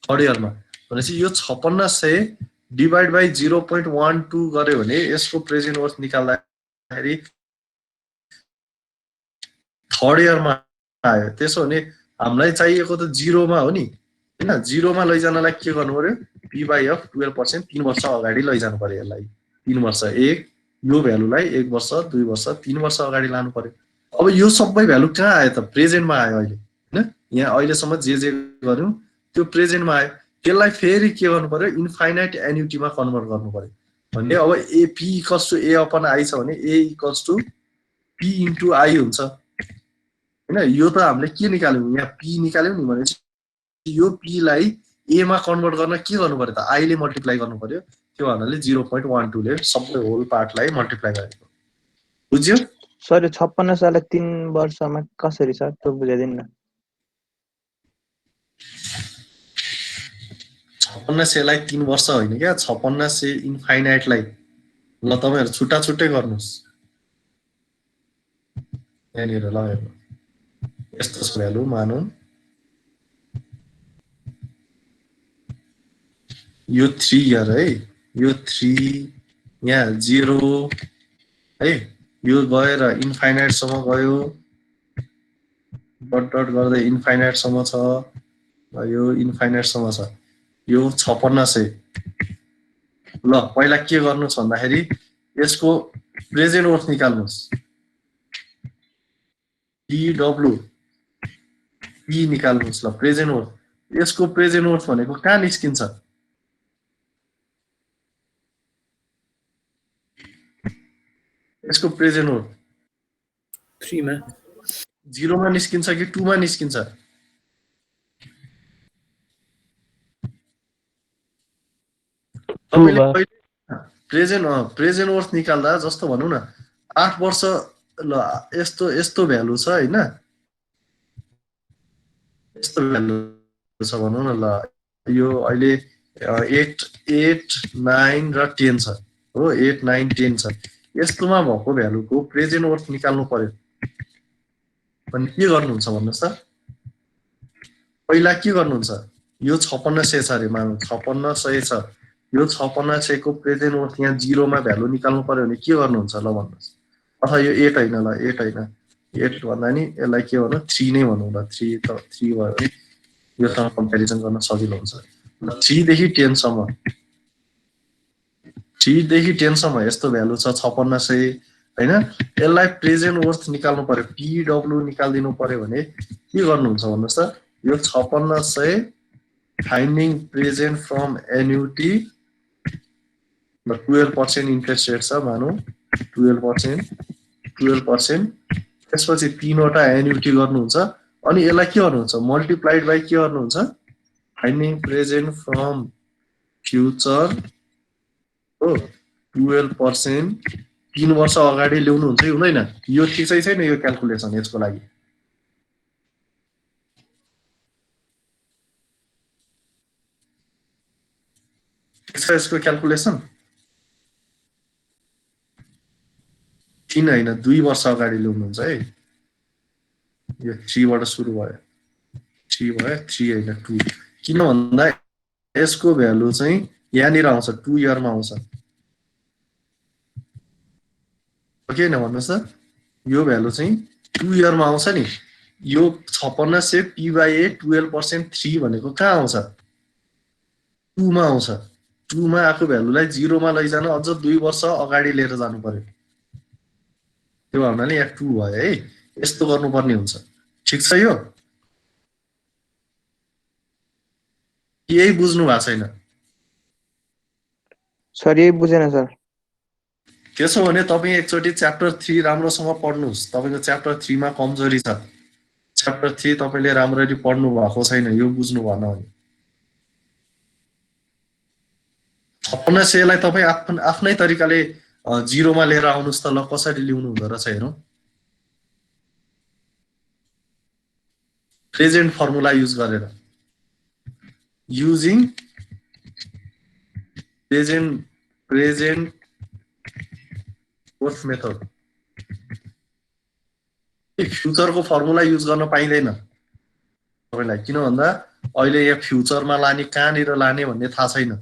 थर्ड इयरमा भनेपछि यो 5600 डिभाइड बाइ 0.12 गर्यो भने यसको प्रेजेन्ट वर्थ निकाल्दाखेरि थर्ड इयरमा आयो। त्यसो भने हामीलाई चाहिएको त 0 मा हो नि हैन 0 मा लैजानलाई के गर्नु पर्यो p/f 12% 3 वर्ष अगाडि लैजानु पर्यो यसलाई 3 वर्ष एक यो भ्यालुलाई 1 वर्ष 2 वर्ष 3 वर्ष अगाडि लानु पर्यो। अब यो सबै भ्यालु कहाँ आयो त प्रेजेन्टमा आयो अहिले हैन यहाँ अहिलेसम्म जे गर्यौं त्यो प्रेजेन्टमा आयो। त्यसलाई फेरि के गर्नु पर्यो इन्फाइनाइट एन्युटीमा कन्भर्ट गर्नु पर्यो भन्ने अब a p = a/i छ भने a = p * i हुन्छ हैन। यो त हामीले के निकाल्यौं यहाँ p निकाल्यौं नि भनेपछि यो p लाई a मा कन्भर्ट गर्न के गर्नु पर्यो त i ले मल्टिप्लाई गर्नु पर्यो त्यो भन्नाले 0.12 ले सबै होल पार्टलाई मल्टिप्लाई गरेको बुझ्यो। सर 5600 लाई 3 वर्षमा कसरी सर त्यो बुझाइदिनु न। 5600 लाई 3 वर्ष होइन क्या 5600 इन्फाइनाइटलाई ल तपाईहरु छुट्टा छुट्टै गर्नुस् यहाँनिर ल हेर्नु यस्तो छ भ्यालु मानौं यो 3 इयर है यो 3 यहाँ 0 है यो गएर इन्फाइनाइट सम्म गयो डट डट गर्दै इन्फाइनाइट सम्म छ यो इन्फाइनाइट सम्म छ यो 5600 ल पहिला के गर्नु छ भन्दाखेरि यसको प्रेजेन्ट वर्थ निकाल्नुस् PW P निकाल्नुस् ल प्रेजेन्ट वर्थ यसको प्रेजेन्ट वर्थ भनेको कहाँ निस्किन्छ यसको प्रेजेन्ट वर्थ 3 मा 0 मा निस्किन्छ कि 2 मा निस्किन्छ तपाईले प्रेजेन्ट वर्थ निकाल्दा जस्तो भनौं न 8 वर्ष ल यस्तो यस्तो भ्यालु छ हैन यस्तो भ्यालु छ भनौं न ल यो अहिले 8 9 र 10 छ हो 8 9 10 छ यस्तोमा भएको भ्यालुको प्रेजेन्ट वर्थ निकाल्नु पर्यो अनि के गर्नुहुन्छ भन्नुस् त पहिला के गर्नुहुन्छ यो 5600 छ रे मानौ 5600 छ यो 5600 को प्रेजेन्ट वर्थ यहाँ 0 मा भ्यालु निकाल्नु पर्यो भने के गर्नुहुन्छ ल भन्नुस् अथवा यो 8 हैन ल 8 हैन 8 भन्दा नि यसलाई के भनौं 3 नै भनौं ल 3 त 3 भयो भने योसँग कम्प्यारिजन गर्न सजिलो हुन्छ ल 3 देखि 10 सम्म 3 देखि 10 सम्म यस्तो भ्यालु छ 5600 हैन यसलाई प्रेजेन्ट वर्थ निकाल्नु पर्यो PW निकाल्दिनु पर्यो भने के गर्नुहुन्छ भन्नुस् त यो 5600 फाइन्डिङ प्रेजेन्ट फ्रम एन्युटी ल 12% इन्ट्रेस्ट रेट छ मानौ 12% त्यसपछि 3 वटा एन्युटी गर्नुहुन्छ अनि यसलाई के गर्नुहुन्छ मल्टिप्लाइड बाइ के गर्नुहुन्छ फाइन्डिङ प्रेजेन्ट फ्रम फ्युचर हो 12% 3 वर्ष अगाडि ल्याउनु हुन्छ कि हुँदैन यो ठीक छैन यो क्याल्कुलेसन यसको लागि यसको क्याल्कुलेसन 3 हैन 2 वर्ष अगाडि ल्याउनु हुन्छ है यो 3 बाट सुरु भयो 3 भयो 3 हैन 2 किन भन्दा यसको भ्यालु चाहिँ यहाँनिर आउँछ 2 इयर मा आउँछ ओके न भन्नुस् त यो भ्यालु चाहिँ 2 इयर मा आउँछ नि यो 5600 P/A 12% 3 भनेको कहाँ आउँछ 2 मा आउँछ 2 मा आको भ्यालुलाई 0 मा लैजान अझ 2 वर्ष अगाडि लिएर जानु पर्यो त्यो भन्नाले यहाँ 2 भयो है यस्तो गर्नुपर्ने हुन्छ ठीक छ यो यही बुझ्नु भएको छैन सर यही बुझेन सर त्यसो भने तपाई एकचोटी च्याप्टर 3 राम्रोसँग पढ्नुस् तपाईको च्याप्टर 3 मा कमजोरी छ च्याप्टर 3 तपाईले राम्ररी पढ्नु भएको छैन यो बुझ्नु भएन भने 5600 लाई तपाई आफ्नै तरिकाले 0 मा लिएर आउनुस् त ल कसरी ल्याउनु हुँदो रहेछ हेरौं प्रेजेन्ट फर्मुला युज गरेर युजिङ प्रेजेन्ट वर्थ मेथड फ्युचरको फर्मुला युज गर्न पाइदैन तपाईलाई किन भन्दा अहिले यहाँ फ्युचरमा लाने कहाँनिर लाने भन्ने थाहा छैन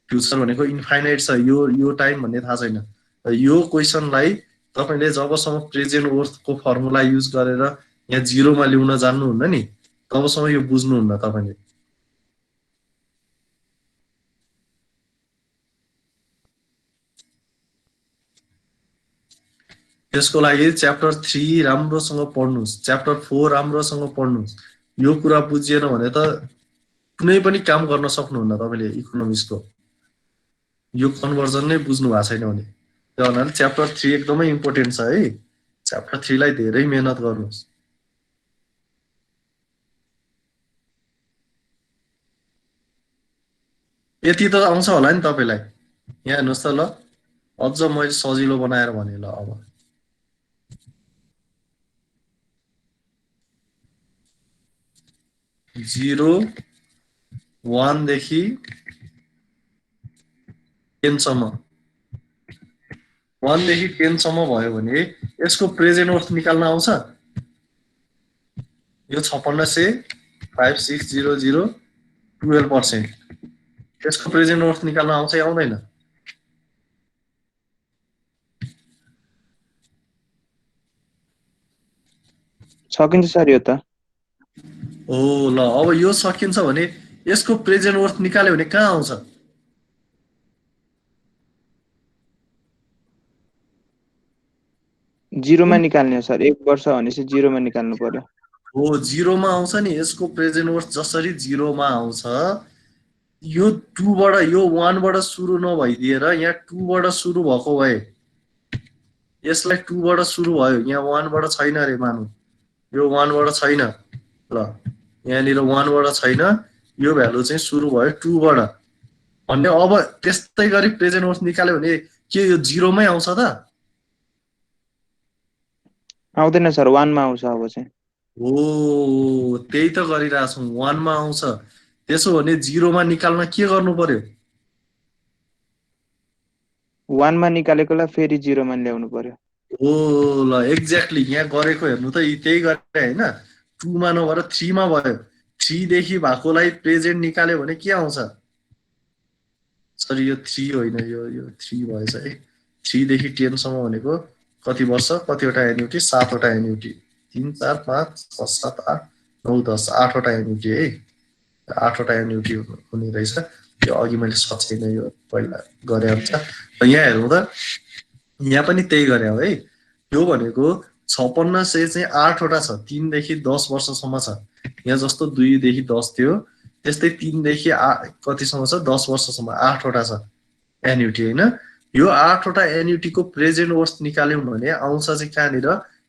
फ्युचर भनेको इन्फाइनाइट छ यो टाइम भन्ने थाहा छैन यो क्वेशनलाई तपाईले जबसम्म प्रेजेन्ट वर्थको फर्मुला युज गरेर यहाँ 0 मा ल्याउन जान्नुहुन्न नि तबसम्म यो बुझ्नुहुन्न तपाईले त्यसको लागि च्याप्टर 3 राम्रोसँग पढ्नुस् च्याप्टर 4 राम्रोसँग पढ्नुस् यो कुरा बुझिएन भने त कुनै पनि काम गर्न सक्नुहुन्न तपाईले इकोनोमिक्सको यो कन्भर्जन नै बुझ्नु भएको छैन भने त्यो भन्नाले च्याप्टर 3 एकदमै इम्पोर्टेन्ट छ है च्याप्टर 3 लाई धेरै मेहनत गर्नुस् यति त आउँछ होला नि तपाईलाई यहाँ हेर्नुस् त ल अझ मैले सजिलो बनाएर भने ल अब 0 1 देखि 10 सम्म 1 देखि 10 सम्म भयो भने यसको प्रेजेन्ट वर्थ निकाल्न आउँछ यो 5600 5600 12%। यसको प्रेजेन्ट वर्थ निकाल्न आउँछ या आउँदैन सकिन्छ सर यो त ओ ल अब यो सकिन्छ भने यसको प्रेजेन्ट वर्थ निकाल्यो भने कहाँ आउँछ जिरोमा निकाल्ने हो सर 1 वर्ष भनेपछि जिरोमा निकाल्नु पर्यो हो जिरोमा आउँछ नि यसको प्रेजेन्ट वर्थ जसरी जिरोमा आउँछ यो 2 बाट यो 1 बाट सुरु नभइदिएर यहाँ 2 बाट सुरु भएको भए यसलाई 2 बाट सुरु भयो यहाँ 1 बाट छैन रे मानौ यो 1 बाट छैन ल यहाँनिर 1 बाट छैन यो भ्यालु चाहिँ सुरु भयो 2 बाट भन्ने अब त्यस्तै गरी प्रेजेन्ट वर्थ निकाल्यो भने के यो जिरोमै आउँछ त आउँदैन सर 1 मा आउँछ अब चाहिँ हो त्यही त गरिरहेछौँ 1 मा आउँछ त्यसो भने जिरोमा निकाल्न के गर्नु पर्यो 1 मा निकालेकोलाई फेरि जिरोमा ल्याउनु पर्यो हो ल एक्ज्याक्टली यहाँ गरेको हेर्नु त त्यही गरे हैन 2 मा नभएर 3 मा भयो 3 देखि भएकोलाई प्रेजेन्ट निकाल्यो भने के आउँछ सरी यो 3 होइन यो 3 भएछ है 3 देखि 10 सम्म भनेको कति वर्ष कतिवटा एन्युटी 7 वटा एन्युटी 3 4 5 6 7 8 9 10 8 वटा एन्युटी है 8 वटा एन्युटी हुने रहेछ यो अघि मैले सचेन यो पहिला गरे हुन्छ यहाँ हेरौँ त यहाँ पनि त्यही गरे हो है यो भनेको 5600 चाहिँ 8 वटा छ 3 देखि 10 वर्षसम्म छ यहाँ जस्तो 2 देखि 10 थियो त्यस्तै 3 देखि कतिसम्म छ 10 वर्षसम्म 8 वटा छ एन्युटी हैन यो 8 वटा एन्युटी को प्रेजेन्ट वर्थ निकाल्यौं भने आउँछ चाहिँ कहाँनिर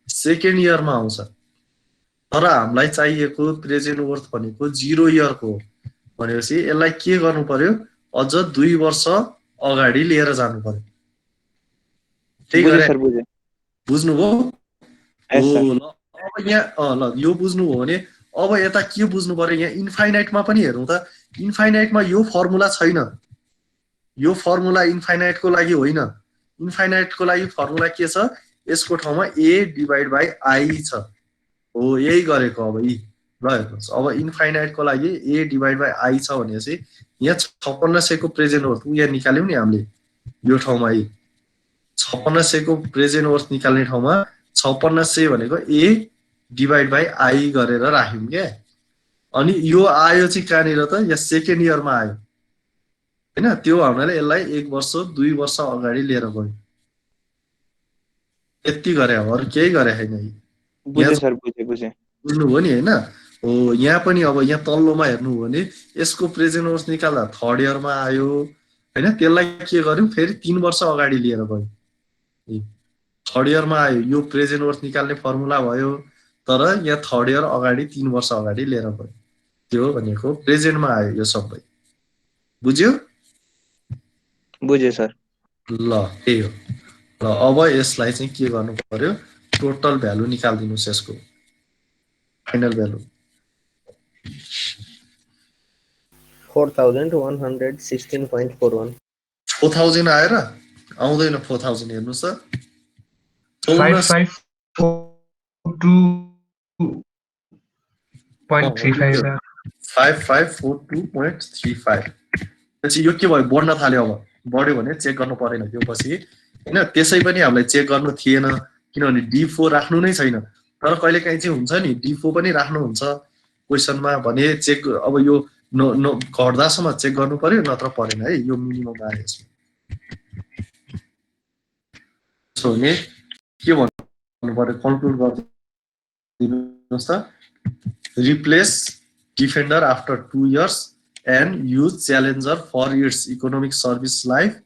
सेकेन्ड इयरमा आउँछ तर हामीलाई चाहिएको प्रेजेन्ट वर्थ भनेको 0 इयरको हो भनेपछि यसलाई के गर्नु पर्यो अझ 2 वर्ष अगाडि लिएर जानु पर्यो त्यही गरे सर बुझे बुझ्नुभयो यस सर ल अब यहाँ ल यो बुझ्नुभयो भने अब यता के बुझ्नु पर्यो यहाँ इन्फाइनाइटमा पनि हेरौँ त इन्फाइनाइटमा यो फर्मुला छैन यो फर्मुला इन्फाइनाइटको लागि होइन इन्फाइनाइटको लागि फर्मुला के छ यसको ठाउँमा a डिभाइड बाइ i छ हो यही गरेको अब यी ल हेर्नुहोस् अब इन्फाइनाइटको लागि a डिभाइड बाइ i छ भनेपछि यहाँ 5600 को प्रेजेन्ट वर्थ यहाँ निकाल्यौं नि हामीले यो ठाउँमा यी 5600 को प्रेजेन्ट वर्थ निकाल्ने ठाउँमा 5600 भनेको a डिभाइड बाइ i गरेर राख्यौं के अनि यो आयो चाहिँ कहाँनिर त यहाँ सेकेन्ड इयरमा आयो हैन त्यो हुनाले यसलाई 1 वर्ष 2 वर्ष अगाडि लिएर गयो यति गरे हो अरु केही गरे हैन बुझे सर बुझे बुझ्नुभयो नि हैन हो यहाँ पनि अब यहाँ तल्लोमा हेर्नु हो भने यसको प्रेजेन्ट वर्थ निकाल्दा थर्ड इयरमा आयो हैन त्यसलाई के गर्यौं फेरि 3 वर्ष अगाडि लिएर गयो थर्ड इयरमा आयो यो प्रेजेन्ट वर्थ निकाल्ने फर्मुला भयो तर यहाँ थर्ड इयर अगाडि 3 वर्ष अगाडि लिएर गयो त्यो भनेको प्रेजेन्टमा आयो यो सबै बुझ्यो बुझे सर ल त्यही हो ल अब यसलाई चाहिँ के गर्नु पर्यो टोटल भ्यालु निकाल्दिनुस् यसको फाइनल भ्यालु 4116.41 4000 आएर आउँदैन 4000 हेर्नुस् त 5542.35 पछि यो के भयो बढ्न थाल्यो अब बढ्यो भने चेक गर्नु परेन त्यो पछि हैन त्यसै पनि हामीलाई चेक गर्नु थिएन किनभने D4 राख्नु नै छैन तर कहिलेकाहीँ चाहिँ हुन्छ नि D4 पनि राख्नु हुन्छ क्वेशनमा भने चेक अब यो घट्दासम्म चेक गर्नु पर्यो नत्र परेन है यो मिनिमम आयो यसमा सो भने के भन्नु पर्यो कन्क्लुड गर्दिनुस् त replace defender after 2 years and use challenger for its economic service life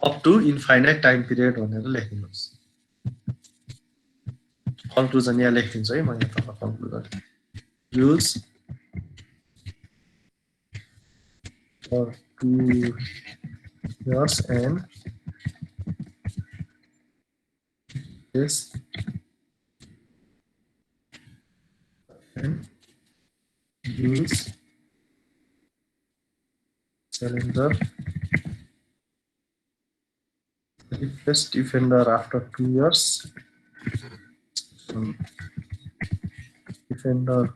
up to infinite time period भनेर लेख्दिनुस् कन्क्लुजन यहाँ लेख्दिन्छु है म यहाँ तल conclusion use for 2 years and yes and use Challenger. Best defender after 2 years. Defender.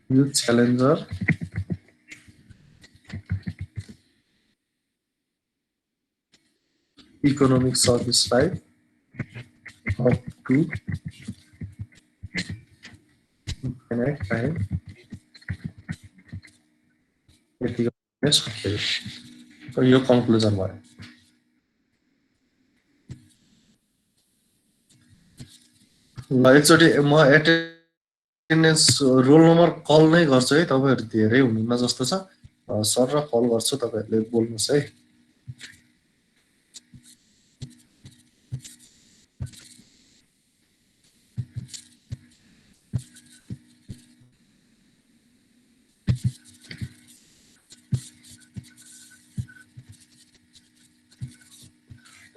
Youth Challenger. Economic Service Life. Up to infinite time. So your conclusion भयो ल एकचोटि म एटेन्डेन्स रोल नम्बर कल नै गर्छु है तपाईहरु धेरै हुनुहुन्न जस्तो छ सर र कल गर्छु तपाईहरुले बोल्नुस् है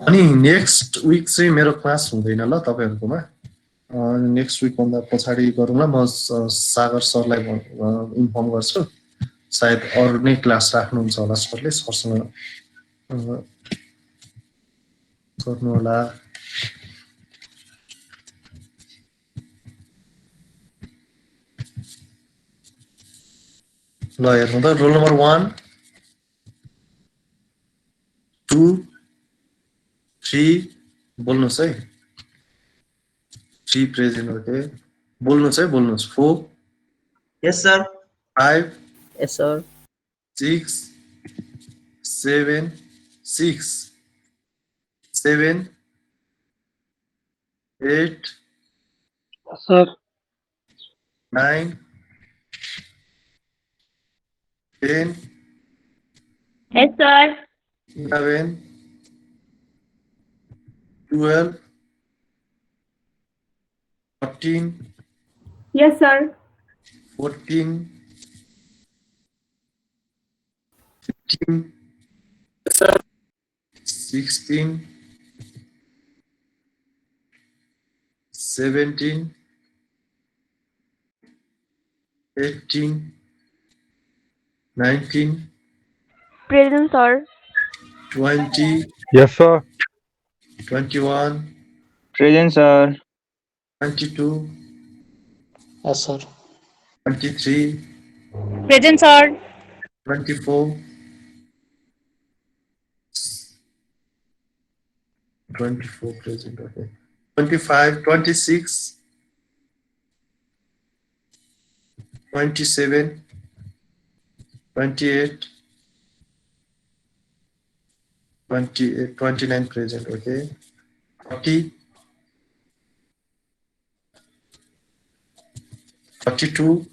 अनि नेक्स्ट वीक चाहिँ मेरो क्लास हुँदैन ल तपाईहरुकोमा नेक्स्ट वीक भन्दा पछाडी गरौँला म सागर सरलाई इन्फर्म गर्छु सायद अरु नै क्लास राख्नुहुन्छ होला सरले सरसँग गर्नु होला ल हेर्नु त रोल नम्बर 1 2 3 बोल्नुस् है 3 प्रेजेन्ट ओके बोल्नुस् है बोल्नुस् 4 Yes, sir. 5 Yes, sir. 6 7 6 7 8 sir 9 10 Yes, sir. 11 12 13 Yes, sir. 14 15 16 17 18 19 Present, sir. 20 Yes, sir. 21 Present, sir. 22 yes sir 23 Present, sir. 24 24 present okay 25 26 27 28 28 29 present okay 30 32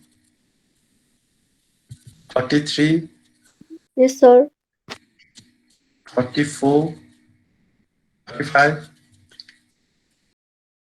33 Yes, sir. 34 35